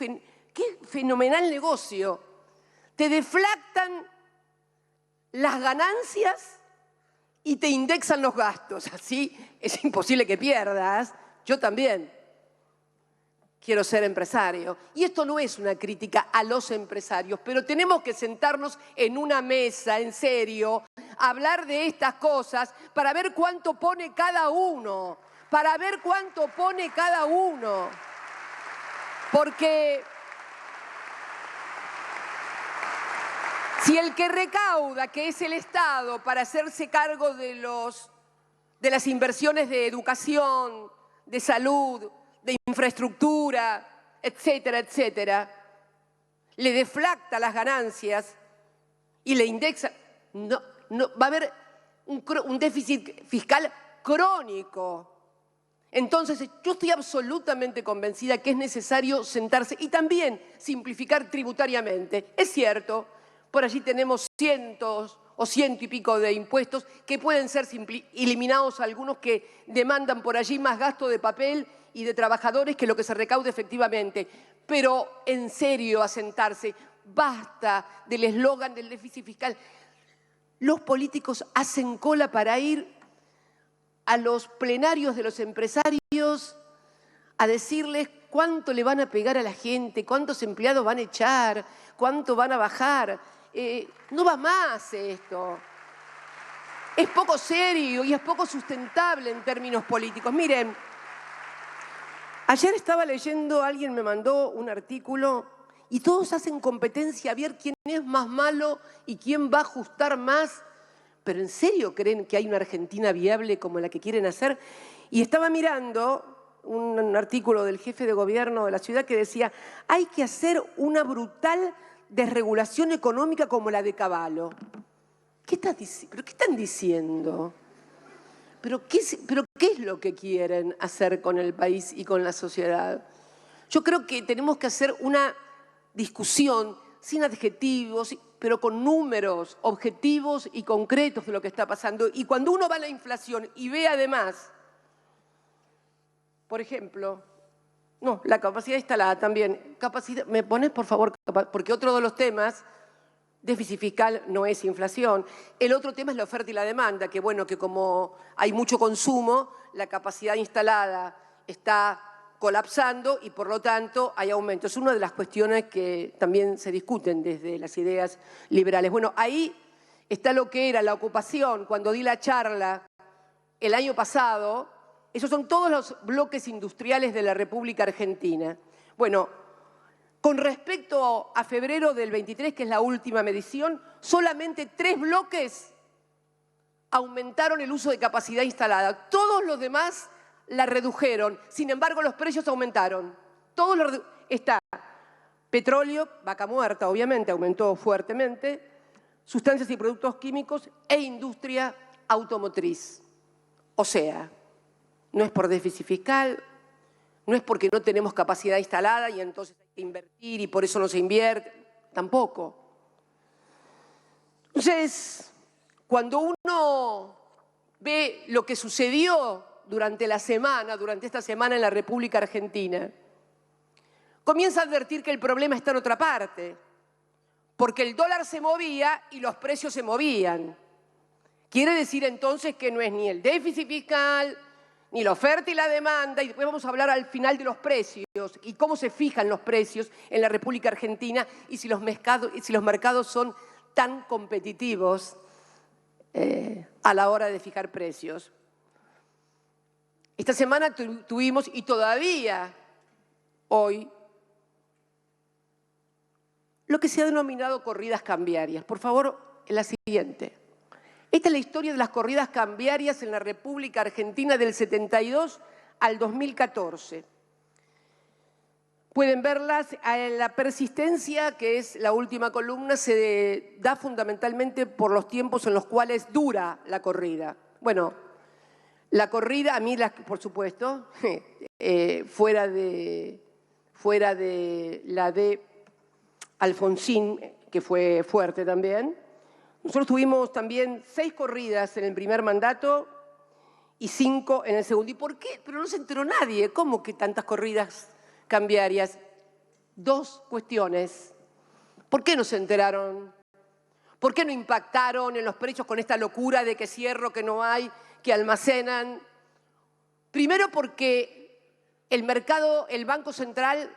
fenomenal negocio. Te deflactan las ganancias y te indexan los gastos. Así es imposible que pierdas. Yo también quiero ser empresario. Y esto no es una crítica a los empresarios, pero tenemos que sentarnos en una mesa, en serio, a hablar de estas cosas para ver cuánto pone cada uno. Porque si el que recauda, que es el Estado, para hacerse cargo de las inversiones de educación, de salud, de infraestructura, etcétera, etcétera, le deflacta las ganancias y le indexa, no, va a haber un déficit fiscal crónico. Entonces, yo estoy absolutamente convencida que es necesario sentarse y también simplificar tributariamente. Es cierto, por allí tenemos cientos o ciento y pico de impuestos que pueden ser eliminados, algunos que demandan por allí más gasto de papel y de trabajadores que lo que se recaude efectivamente. Pero en serio, a sentarse, basta del eslogan del déficit fiscal. Los políticos hacen cola para ir a los plenarios de los empresarios a decirles cuánto le van a pegar a la gente, cuántos empleados van a echar, cuánto van a bajar. No va más esto. Es poco serio y es poco sustentable en términos políticos. Miren, ayer estaba leyendo, alguien me mandó un artículo y todos hacen competencia a ver quién es más malo y quién va a ajustar más. ¿Pero en serio creen que hay una Argentina viable como la que quieren hacer? Y estaba mirando un artículo del jefe de gobierno de la ciudad que decía hay que hacer una brutal desregulación económica como la de Cavallo. ¿Qué están diciendo? ¿Pero qué es lo que quieren hacer con el país y con la sociedad? Yo creo que tenemos que hacer una discusión sin adjetivos, pero con números objetivos y concretos de lo que está pasando. Y cuando uno va a la inflación y ve además, por ejemplo, no, la capacidad instalada también. ¿Me pones, por favor? Porque otro de los temas, déficit fiscal no es inflación. El otro tema es la oferta y la demanda, que bueno, que como hay mucho consumo, la capacidad instalada está colapsando y por lo tanto hay aumento. Es una de las cuestiones que también se discuten desde las ideas liberales. Bueno, ahí está lo que era la ocupación. Cuando di la charla el año pasado, esos son todos los bloques industriales de la República Argentina. Bueno, con respecto a febrero del 23, que es la última medición, solamente 3 bloques aumentaron el uso de capacidad instalada. Todos los demás la redujeron. Sin embargo, los precios aumentaron. Está petróleo, vaca muerta, obviamente, aumentó fuertemente, sustancias y productos químicos e industria automotriz. O sea, no es por déficit fiscal, no es porque no tenemos capacidad instalada y entonces hay que invertir y por eso no se invierte, tampoco. Entonces, cuando uno ve lo que sucedió durante esta semana en la República Argentina, comienza a advertir que el problema está en otra parte, porque el dólar se movía y los precios se movían. Quiere decir entonces que no es ni el déficit fiscal, ni la oferta y la demanda, y después vamos a hablar al final de los precios y cómo se fijan los precios en la República Argentina y si los mercados son tan competitivos a la hora de fijar precios. Esta semana tuvimos, y todavía hoy, lo que se ha denominado corridas cambiarias. Por favor, en la siguiente. Esta es la historia de las corridas cambiarias en la República Argentina del 72 al 2014. Pueden verlas. La persistencia, que es la última columna, se da fundamentalmente por los tiempos en los cuales dura la corrida. Bueno, la corrida, a mí, por supuesto, fuera de la de Alfonsín, que fue fuerte también. Nosotros tuvimos también 6 corridas en el primer mandato y 5 en el segundo. ¿Y por qué? Pero no se enteró nadie. ¿Cómo que tantas corridas cambiarias? 2 cuestiones. ¿Por qué no se enteraron? ¿Por qué no impactaron en los precios con esta locura de que cierro, que no hay, que almacenan? Primero porque el mercado, el Banco Central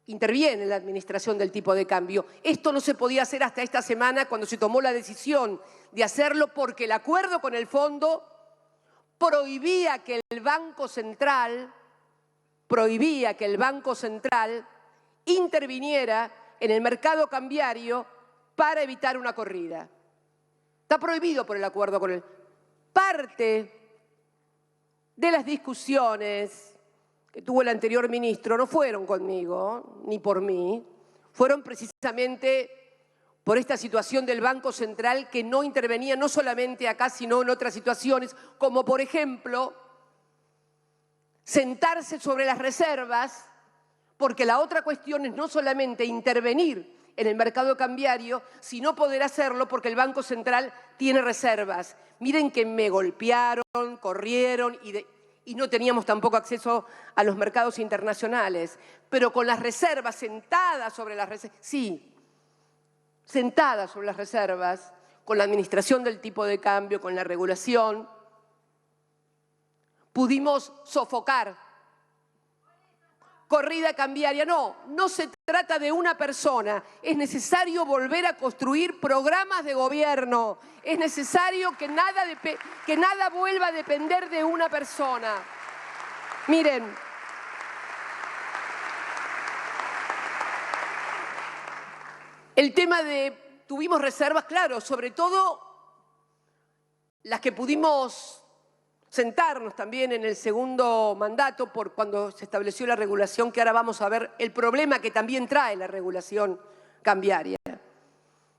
interviene en la administración del tipo de cambio. Esto no se podía hacer hasta esta semana cuando se tomó la decisión de hacerlo porque el acuerdo con el fondo prohibía que el Banco Central interviniera en el mercado cambiario para evitar una corrida. Está prohibido por el acuerdo con el... Parte de las discusiones que tuvo el anterior ministro no fueron conmigo, ni por mí, fueron precisamente por esta situación del Banco Central que no intervenía no solamente acá, sino en otras situaciones, como por ejemplo, sentarse sobre las reservas, porque la otra cuestión es no solamente intervenir en el mercado cambiario, sino poder hacerlo porque el Banco Central tiene reservas. Miren que me golpearon, corrieron y no teníamos tampoco acceso a los mercados internacionales, pero con las reservas, sentadas sobre las reservas, sí, sentadas sobre las reservas, con la administración del tipo de cambio, con la regulación, pudimos sofocar. Corrida cambiaria, no se trata de una persona, es necesario volver a construir programas de gobierno, es necesario que nada vuelva a depender de una persona. Miren, el tema de, tuvimos reservas, claro, sobre todo las que pudimos sentarnos también en el segundo mandato por cuando se estableció la regulación, que ahora vamos a ver el problema que también trae la regulación cambiaria.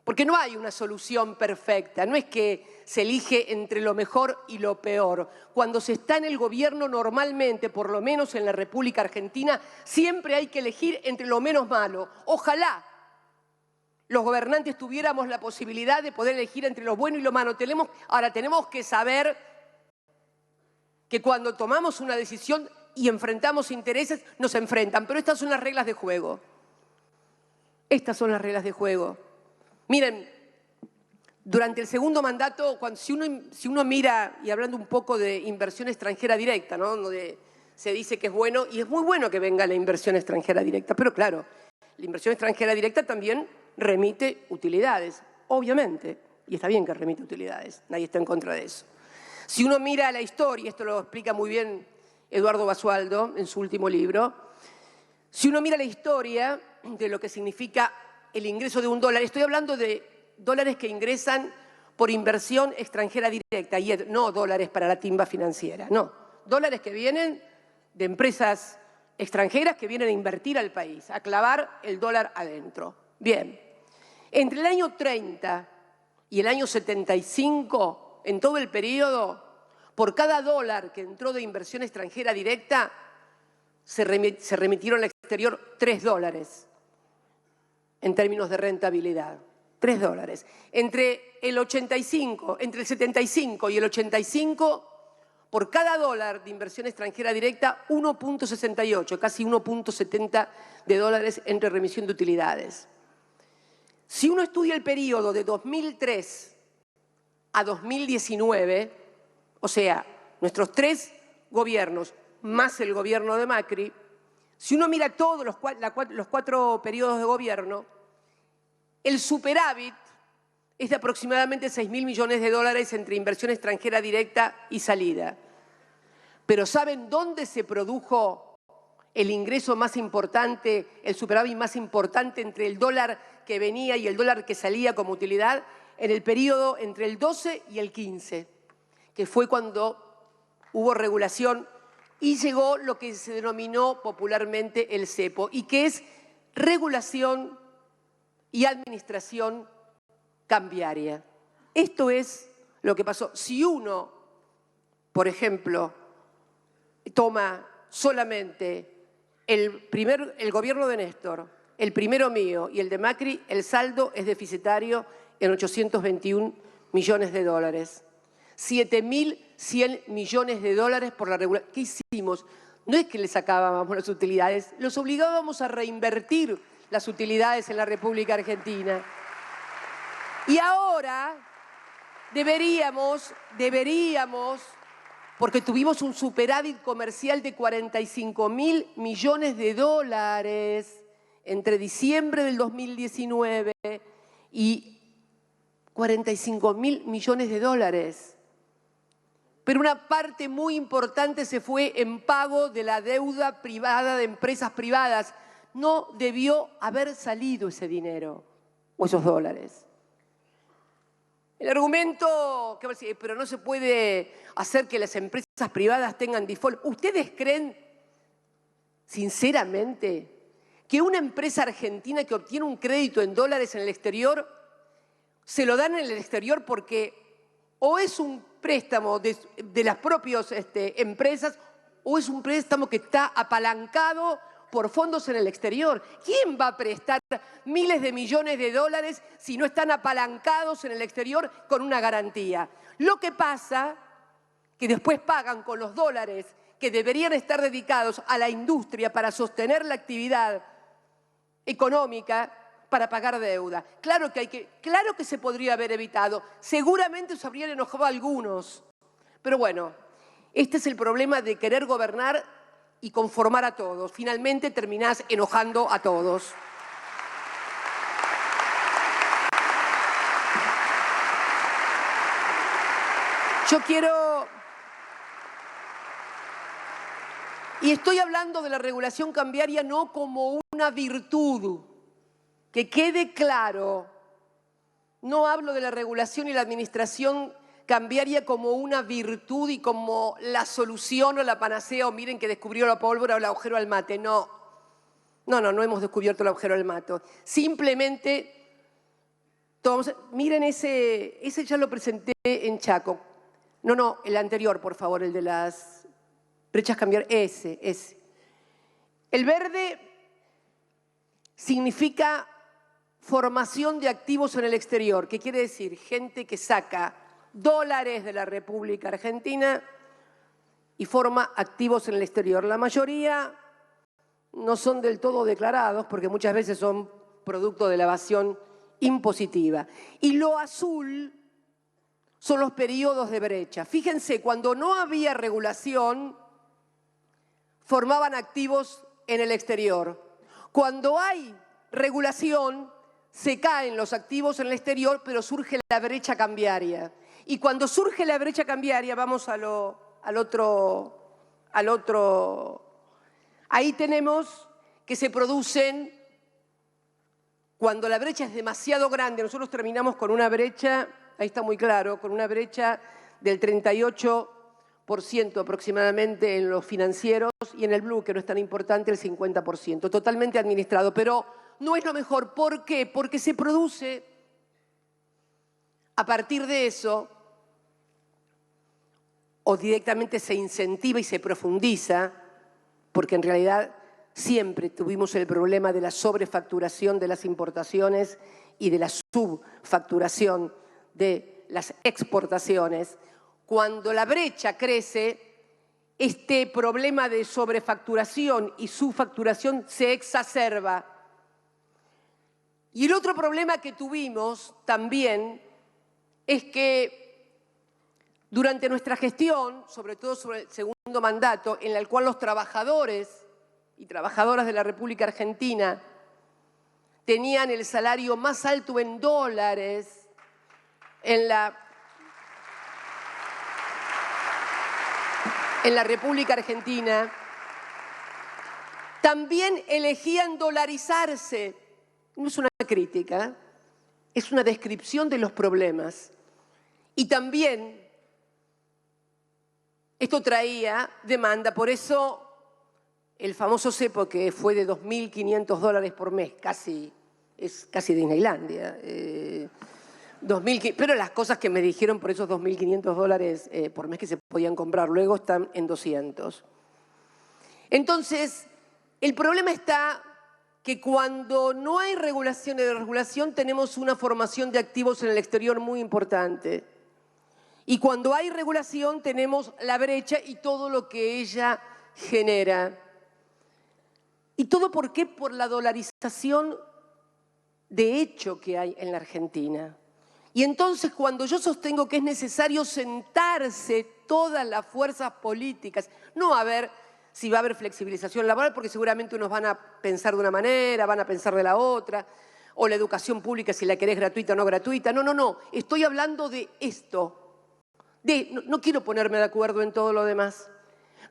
Porque no hay una solución perfecta, no es que se elige entre lo mejor y lo peor. Cuando se está en el gobierno normalmente, por lo menos en la República Argentina, siempre hay que elegir entre lo menos malo. Ojalá los gobernantes tuviéramos la posibilidad de poder elegir entre lo bueno y lo malo. Ahora tenemos que saber que cuando tomamos una decisión y enfrentamos intereses, nos enfrentan. Pero estas son las reglas de juego. Estas son las reglas de juego. Miren, durante el segundo mandato, si uno mira, y hablando un poco de inversión extranjera directa, ¿no? Donde se dice que es bueno, y es muy bueno que venga la inversión extranjera directa, pero claro, la inversión extranjera directa también remite utilidades, obviamente, y está bien que remite utilidades, nadie está en contra de eso. Si uno mira la historia, esto lo explica muy bien Eduardo Basualdo en su último libro, si uno mira la historia de lo que significa el ingreso de $1, estoy hablando de dólares que ingresan por inversión extranjera directa, y no dólares para la timba financiera, no, dólares que vienen de empresas extranjeras que vienen a invertir al país, a clavar el dólar adentro. Bien, entre el año 30 y el año 75, en todo el periodo, por cada dólar que entró de inversión extranjera directa, se remitieron al exterior $3 en términos de rentabilidad. $3. Entre el 75 y el 85, por cada dólar de inversión extranjera directa, 1.68, casi 1.70 de dólares entre remisión de utilidades. Si uno estudia el periodo de 2003 a 2019, o sea, nuestros 3 gobiernos más el gobierno de Macri, si uno mira todos los 4 periodos de gobierno, el superávit es de aproximadamente 6.000 millones de dólares entre inversión extranjera directa y salida. Pero ¿saben dónde se produjo el ingreso más importante, el superávit más importante entre el dólar que venía y el dólar que salía como utilidad en el periodo entre el 12 y el 15, que fue cuando hubo regulación y llegó lo que se denominó popularmente el cepo, y que es regulación y administración cambiaria. Esto es lo que pasó. Si uno, por ejemplo, toma solamente el gobierno de Néstor, el primero mío y el de Macri, el saldo es deficitario en 821 millones de dólares. 7.100 millones de dólares por la regulación. ¿Qué hicimos? No es que le sacábamos las utilidades, los obligábamos a reinvertir las utilidades en la República Argentina. Y ahora deberíamos, porque tuvimos un superávit comercial de 45.000 millones de dólares entre diciembre del 2019 y 45.000 millones de dólares. Pero una parte muy importante se fue en pago de la deuda privada de empresas privadas. No debió haber salido ese dinero o esos dólares. El argumento, que va a decir, pero no se puede hacer que las empresas privadas tengan default. ¿Ustedes creen, sinceramente, que una empresa argentina que obtiene un crédito en dólares en el exterior, se lo dan en el exterior porque o es un préstamo de las propias empresas o es un préstamo que está apalancado por fondos en el exterior? ¿Quién va a prestar miles de millones de dólares si no están apalancados en el exterior con una garantía? Lo que pasa que después pagan con los dólares que deberían estar dedicados a la industria para sostener la actividad económica para pagar deuda. Claro que se podría haber evitado. Seguramente se habrían enojado algunos. Pero bueno, este es el problema de querer gobernar y conformar a todos. Finalmente terminás enojando a todos. Yo quiero... Y estoy hablando de la regulación cambiaria no como una virtud. Que quede claro, no hablo de la regulación y la administración cambiaria como una virtud y como la solución o la panacea, o miren que descubrió la pólvora o el agujero al mate. No, no hemos descubierto el agujero al mate. Simplemente, miren ese ya lo presenté en Chaco. No, el anterior, por favor, el de las brechas cambiarias, ese. El verde significa formación de activos en el exterior. ¿Qué quiere decir? Gente que saca dólares de la República Argentina y forma activos en el exterior. La mayoría no son del todo declarados porque muchas veces son producto de la evasión impositiva. Y lo azul son los periodos de brecha. Fíjense, cuando no había regulación, formaban activos en el exterior. Cuando hay regulación, se caen los activos en el exterior, pero surge la brecha cambiaria. Y cuando surge la brecha cambiaria, vamos al otro. Ahí tenemos que se producen, cuando la brecha es demasiado grande, nosotros terminamos con una brecha, ahí está muy claro, con una brecha del 38% aproximadamente en los financieros y en el blue, que no es tan importante, el 50%, totalmente administrado. Pero no es lo mejor. ¿Por qué? Porque se produce, a partir de eso, o directamente se incentiva y se profundiza, porque en realidad siempre tuvimos el problema de la sobrefacturación de las importaciones y de la subfacturación de las exportaciones. Cuando la brecha crece, este problema de sobrefacturación y subfacturación se exacerba. Y el otro problema que tuvimos también es que durante nuestra gestión, sobre todo sobre el segundo mandato, en el cual los trabajadores y trabajadoras de la República Argentina tenían el salario más alto en dólares en la República Argentina, También elegían dolarizarse. No es una crítica, es una descripción de los problemas. Y también esto traía demanda, por eso el famoso cepo, que fue de $2.500 por mes, es casi Disneylandia. Pero las cosas que me dijeron por esos $2.500 por mes que se podían comprar, luego están en 200. Entonces, el problema está que cuando no hay regulación de desregulación tenemos una formación de activos en el exterior muy importante. Y cuando hay regulación tenemos la brecha y todo lo que ella genera. ¿Y todo por qué? Por la dolarización de hecho que hay en la Argentina. Y entonces cuando yo sostengo que es necesario sentarse todas las fuerzas políticas, no a ver si va a haber flexibilización laboral, porque seguramente unos van a pensar de una manera, van a pensar de la otra, o la educación pública si la querés gratuita o no gratuita. No, estoy hablando de esto. No quiero ponerme de acuerdo en todo lo demás,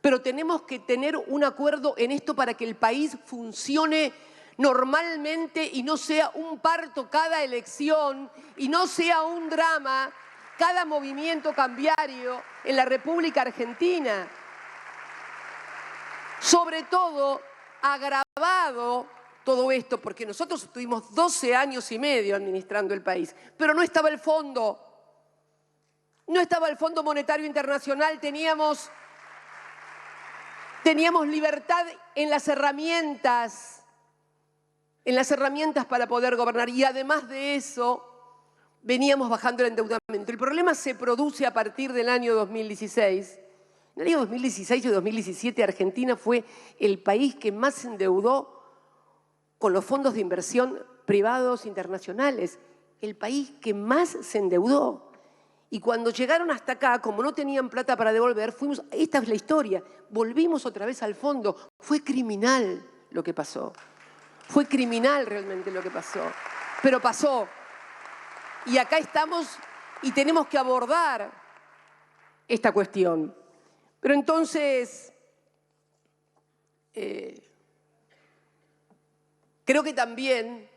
pero tenemos que tener un acuerdo en esto para que el país funcione normalmente y no sea un parto cada elección y no sea un drama cada movimiento cambiario en la República Argentina. Sobre todo, agravado todo esto, porque nosotros estuvimos 12 años y medio administrando el país, pero no estaba el fondo. No estaba el Fondo Monetario Internacional, teníamos libertad en las herramientas para poder gobernar. Y además de eso, veníamos bajando el endeudamiento. El problema se produce a partir del año 2016. En el año 2016 y 2017, Argentina fue el país que más se endeudó con los fondos de inversión privados internacionales. El país que más se endeudó. Y cuando llegaron hasta acá, como no tenían plata para devolver, esta es la historia, volvimos otra vez al fondo. Fue criminal lo que pasó. Fue criminal realmente lo que pasó. Pero pasó. Y acá estamos y tenemos que abordar esta cuestión. Pero entonces, creo que también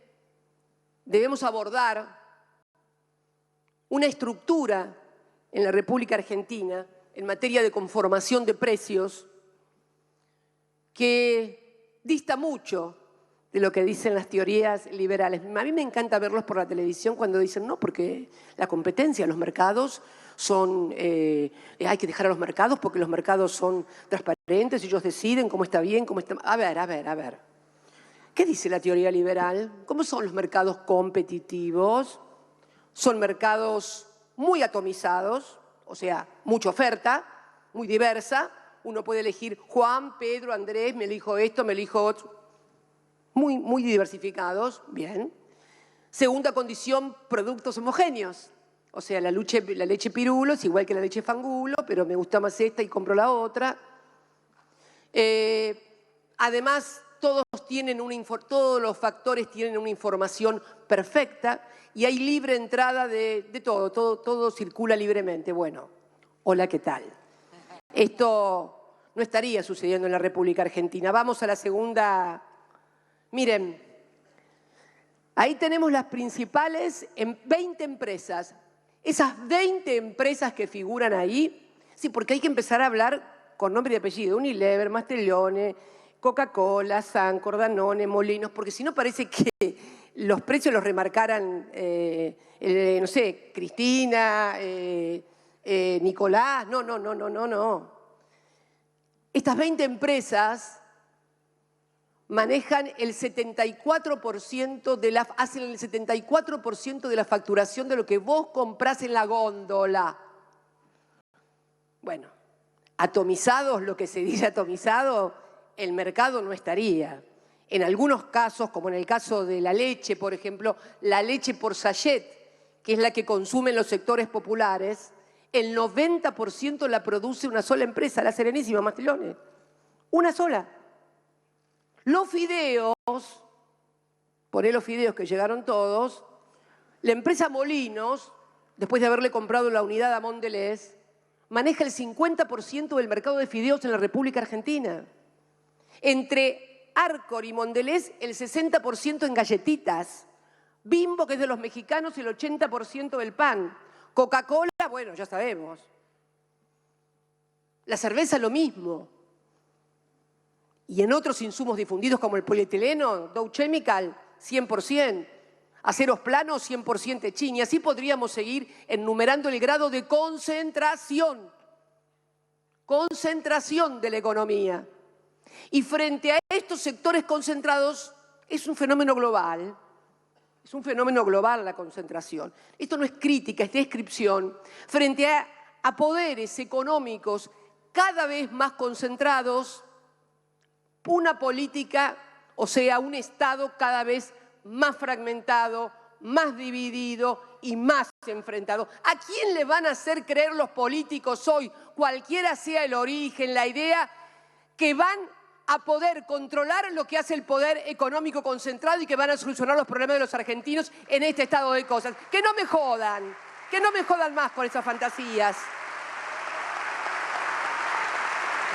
debemos abordar una estructura en la República Argentina en materia de conformación de precios que dista mucho de lo que dicen las teorías liberales. A mí me encanta verlos por la televisión cuando dicen no, porque la competencia, los mercados son, hay que dejar a los mercados porque los mercados son transparentes, ellos deciden cómo está bien, cómo está... A ver. ¿Qué dice la teoría liberal? ¿Cómo son los mercados competitivos? Son mercados muy atomizados, o sea, mucha oferta, muy diversa. Uno puede elegir Juan, Pedro, Andrés, me elijo esto, me elijo otro. Muy diversificados, bien. Segunda condición, productos homogéneos. O sea, la leche pirulo es igual que la leche fangulo, pero me gusta más esta y compro la otra. Además, todos los factores tienen una información perfecta y hay libre entrada de todo circula libremente. Bueno, hola, ¿qué tal? Esto no estaría sucediendo en la República Argentina. Vamos a la segunda. Miren, ahí tenemos las principales 20 empresas. Esas 20 empresas que figuran ahí, sí, porque hay que empezar a hablar con nombre y apellido. Unilever, Mastellone, Coca-Cola, Sancor, Danone, Molinos, porque si no parece que los precios los remarcaran, no sé, Cristina, Nicolás. No. Estas 20 empresas manejan el 74% hacen el 74% de la facturación de lo que vos comprás en la góndola. Bueno, atomizados, lo que se dice atomizado, el mercado no estaría. En algunos casos, como en el caso de la leche, por ejemplo, la leche por sachet, que es la que consumen los sectores populares, el 90% la produce una sola empresa, la Serenísima, Mastellone. Una sola. Los fideos, poné los fideos que llegaron todos, la empresa Molinos, después de haberle comprado la unidad a Mondelez, maneja el 50% del mercado de fideos en la República Argentina. Entre Arcor y Mondelez el 60% en galletitas. Bimbo, que es de los mexicanos, el 80% del pan. Coca-Cola, bueno, ya sabemos. La cerveza lo mismo. Y en otros insumos difundidos como el polietileno, Dow Chemical, 100%. Aceros planos, 100% Techin. Y así podríamos seguir enumerando el grado de concentración. Concentración de la economía. Y frente a estos sectores concentrados, es un fenómeno global. Es un fenómeno global la concentración. Esto no es crítica, es descripción. Frente a poderes económicos cada vez más concentrados, una política, o sea, un Estado cada vez más fragmentado, más dividido y más enfrentado. ¿A quién le van a hacer creer los políticos hoy, cualquiera sea el origen, la idea, que van a poder controlar lo que hace el poder económico concentrado y que van a solucionar los problemas de los argentinos en este estado de cosas? Que no me jodan más con esas fantasías.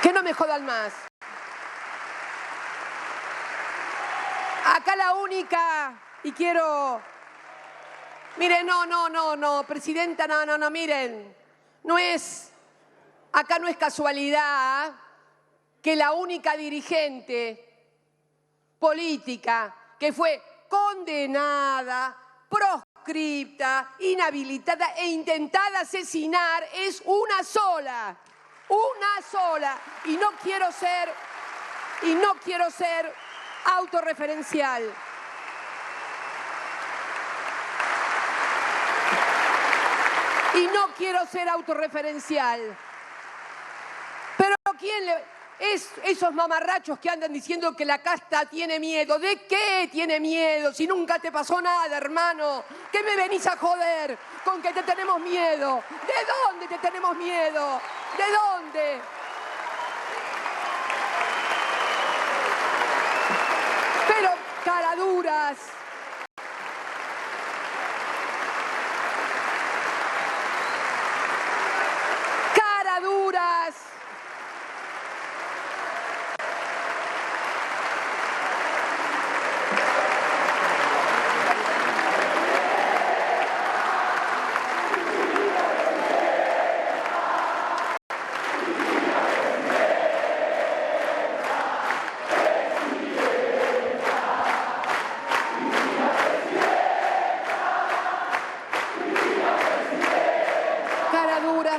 Que no me jodan más. Acá la única, y quiero... Miren, no, presidenta, no, miren. Acá no es casualidad que la única dirigente política que fue condenada, proscripta, inhabilitada e intentada asesinar es una sola. Y no quiero ser autorreferencial. Pero esos mamarrachos que andan diciendo que la casta tiene miedo. ¿De qué tiene miedo? Si nunca te pasó nada, hermano. ¿Qué me venís a joder con que te tenemos miedo? ¿De dónde te tenemos miedo? ¿De dónde? Pero caraduras.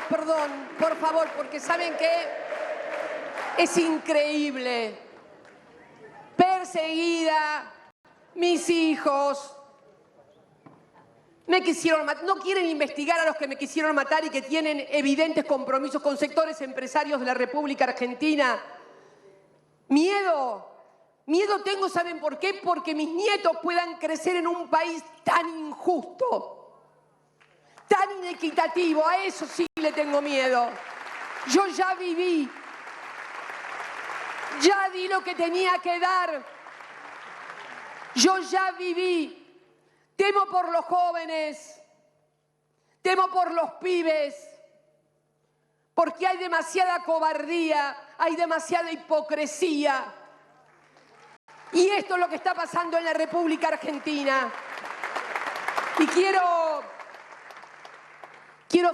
Perdón, por favor, porque ¿saben qué? Es increíble. Perseguida, mis hijos me quisieron matar. No quieren investigar a los que me quisieron matar y que tienen evidentes compromisos con sectores empresarios de la República Argentina. Miedo tengo, ¿saben por qué? Porque mis nietos puedan crecer en un país tan injusto, tan inequitativo. A eso sí le tengo miedo. Yo ya viví, ya di lo que tenía que dar. Yo ya viví. Temo por los jóvenes, temo por los pibes, porque hay demasiada cobardía, hay demasiada hipocresía. Y esto es lo que está pasando en la República Argentina. Y quiero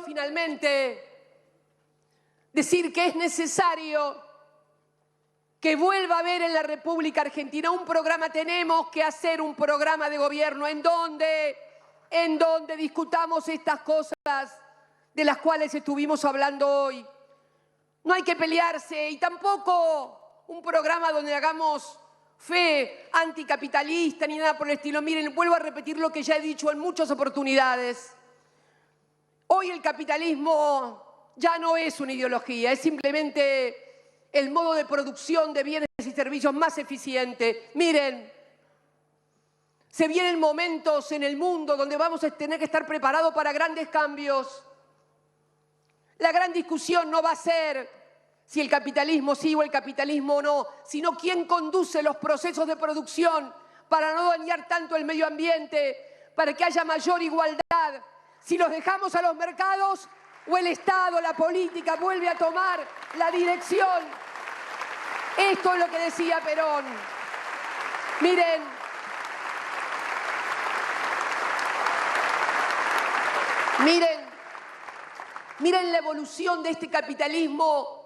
finalmente decir que es necesario que vuelva a haber en la República Argentina un programa. Tenemos que hacer un programa de gobierno en donde discutamos estas cosas de las cuales estuvimos hablando hoy. No hay que pelearse, y tampoco un programa donde hagamos fe anticapitalista ni nada por el estilo. Miren, vuelvo a repetir lo que ya he dicho en muchas oportunidades. Hoy el capitalismo ya no es una ideología, es simplemente el modo de producción de bienes y servicios más eficiente. Miren, se vienen momentos en el mundo donde vamos a tener que estar preparados para grandes cambios. La gran discusión no va a ser si el capitalismo sí o el capitalismo no, sino quién conduce los procesos de producción para no dañar tanto el medio ambiente, para que haya mayor igualdad. Si los dejamos a los mercados o el Estado, la política, vuelve a tomar la dirección. Esto es lo que decía Perón. Miren, miren la evolución de este capitalismo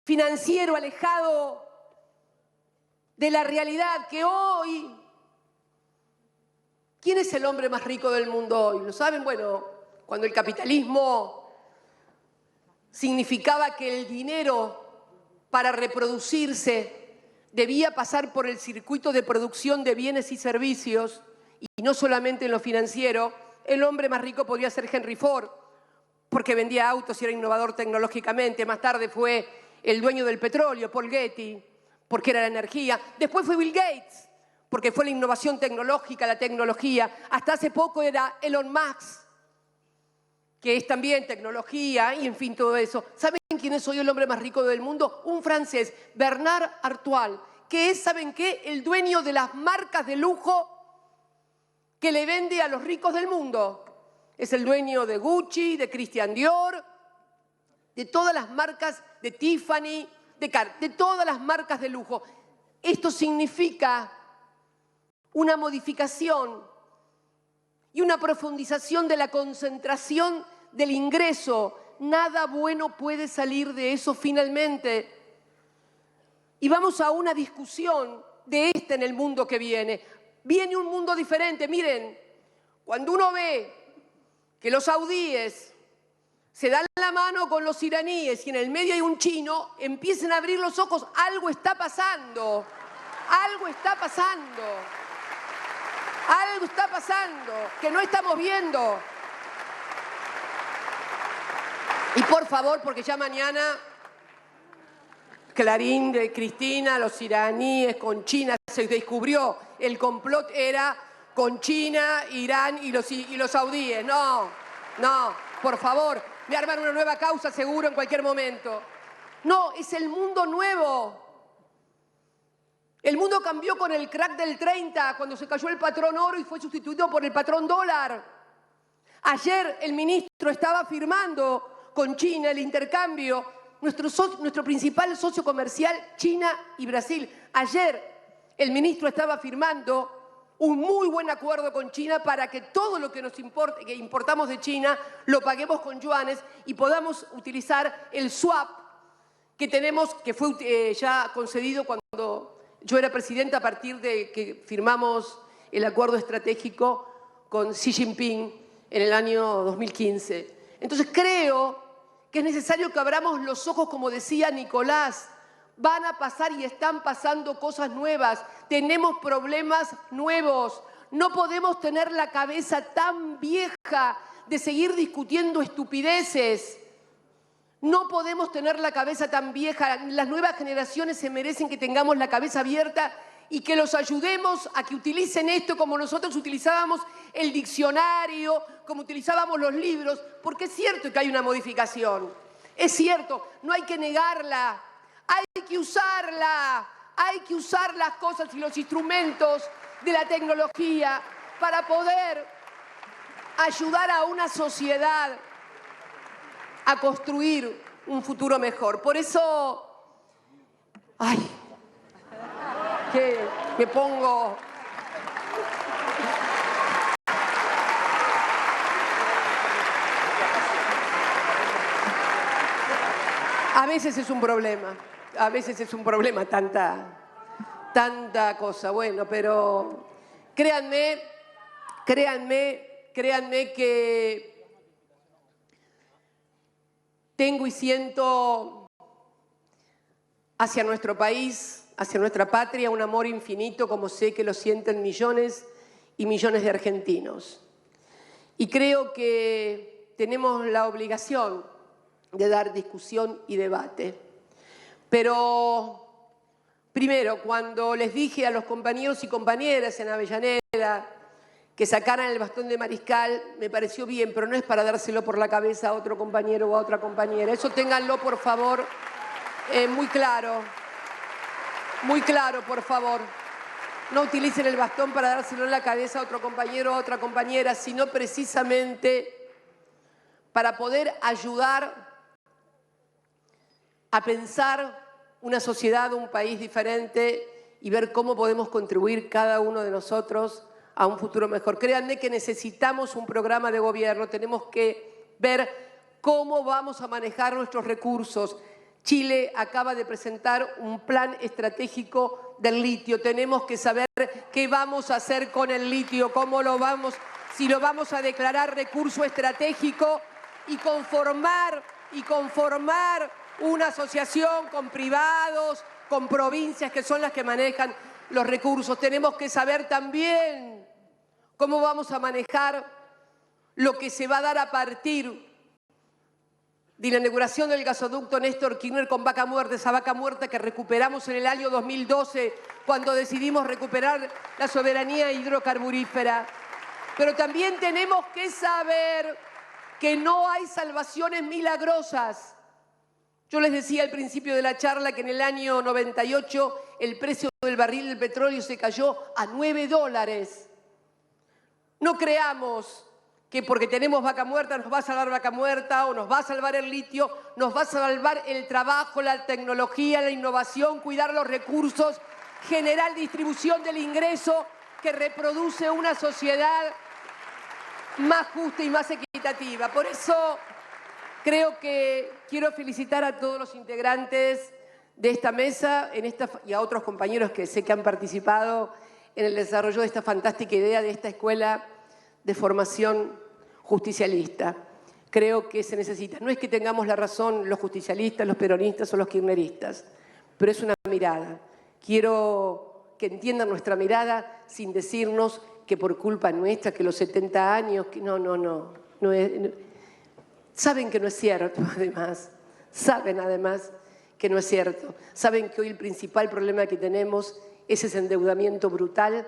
financiero alejado de la realidad que hoy... ¿Quién es el hombre más rico del mundo hoy? ¿Lo saben? Bueno, cuando el capitalismo significaba que el dinero para reproducirse debía pasar por el circuito de producción de bienes y servicios, y no solamente en lo financiero, el hombre más rico podría ser Henry Ford, porque vendía autos y era innovador tecnológicamente. Más tarde fue el dueño del petróleo, Paul Getty, porque era la energía. Después fue Bill Gates, porque fue la innovación tecnológica, la tecnología. Hasta hace poco era Elon Musk, que es también tecnología y, en fin, todo eso. ¿Saben quién es hoy el hombre más rico del mundo? Un francés, Bernard Arnault, que es, ¿saben qué? El dueño de las marcas de lujo que le vende a los ricos del mundo. Es el dueño de Gucci, de Christian Dior, de todas las marcas, de Tiffany, de todas las marcas de lujo. Esto significa una modificación y una profundización de la concentración del ingreso. Nada bueno puede salir de eso finalmente. Y vamos a una discusión de en el mundo que viene. Viene un mundo diferente. Miren, cuando uno ve que los saudíes se dan la mano con los iraníes y en el medio hay un chino, empiecen a abrir los ojos. Algo está pasando. Algo está pasando. Algo está pasando que no estamos viendo. Y por favor, porque ya mañana Clarín de Cristina, los iraníes con China, se descubrió, el complot era con China, Irán y los saudíes. No, por favor, me arman una nueva causa seguro en cualquier momento. No, es el mundo nuevo. El mundo cambió con el crack del 30, cuando se cayó el patrón oro y fue sustituido por el patrón dólar. Ayer el ministro estaba firmando con China el intercambio, nuestro principal socio comercial, China y Brasil. Ayer el ministro estaba firmando un muy buen acuerdo con China para que todo lo que que importamos de China lo paguemos con yuanes y podamos utilizar el swap que tenemos, que fue ya concedido cuando yo era presidenta a partir de que firmamos el acuerdo estratégico con Xi Jinping en el año 2015. Entonces creo que es necesario que abramos los ojos, como decía Nicolás. Van a pasar y están pasando cosas nuevas. Tenemos problemas nuevos. No podemos tener la cabeza tan vieja de seguir discutiendo estupideces. No podemos tener la cabeza tan vieja. Las nuevas generaciones se merecen que tengamos la cabeza abierta y que los ayudemos a que utilicen esto como nosotros utilizábamos el diccionario, como utilizábamos los libros, porque es cierto que hay una modificación. Es cierto, no hay que negarla, hay que usarla, hay que usar las cosas y los instrumentos de la tecnología para poder ayudar a una sociedad a construir un futuro mejor. Por eso, que me pongo... A veces es un problema, tanta cosa. Bueno, pero créanme que tengo y siento hacia nuestro país, hacia nuestra patria, un amor infinito, como sé que lo sienten millones y millones de argentinos. Y creo que tenemos la obligación de dar discusión y debate. Pero, primero, cuando les dije a los compañeros y compañeras en Avellaneda que sacaran el bastón de mariscal, me pareció bien, pero no es para dárselo por la cabeza a otro compañero o a otra compañera. Eso ténganlo, por favor, muy claro, por favor. No utilicen el bastón para dárselo en la cabeza a otro compañero o a otra compañera, sino precisamente para poder ayudar a pensar una sociedad, un país diferente y ver cómo podemos contribuir cada uno de nosotros a un futuro mejor. Créanme que necesitamos un programa de gobierno, tenemos que ver cómo vamos a manejar nuestros recursos. Chile acaba de presentar un plan estratégico del litio. Tenemos que saber qué vamos a hacer con el litio, si lo vamos a declarar recurso estratégico y conformar una asociación con privados, con provincias que son las que manejan los recursos. Tenemos que saber también cómo vamos a manejar lo que se va a dar a partir de la inauguración del gasoducto Néstor Kirchner con Vaca Muerta, esa vaca muerta que recuperamos en el año 2012 cuando decidimos recuperar la soberanía hidrocarburífera. Pero también tenemos que saber que no hay salvaciones milagrosas. Yo les decía al principio de la charla que en el año 98 el precio del barril del petróleo se cayó a $9. No creamos que porque tenemos vaca muerta nos va a salvar vaca muerta o nos va a salvar el litio, nos va a salvar el trabajo, la tecnología, la innovación, cuidar los recursos, generar distribución del ingreso que reproduce una sociedad más justa y más equitativa. Por eso creo que quiero felicitar a todos los integrantes de esta mesa y a otros compañeros que sé que han participado en el desarrollo de esta fantástica idea de esta escuela de formación justicialista. Creo que se necesita. No es que tengamos la razón los justicialistas, los peronistas o los kirchneristas, pero es una mirada. Quiero que entiendan nuestra mirada sin decirnos que por culpa nuestra, que los 70 años, que no saben que no es cierto, además. Saben, además, que no es cierto. Saben que hoy el principal problema que tenemos es ese endeudamiento brutal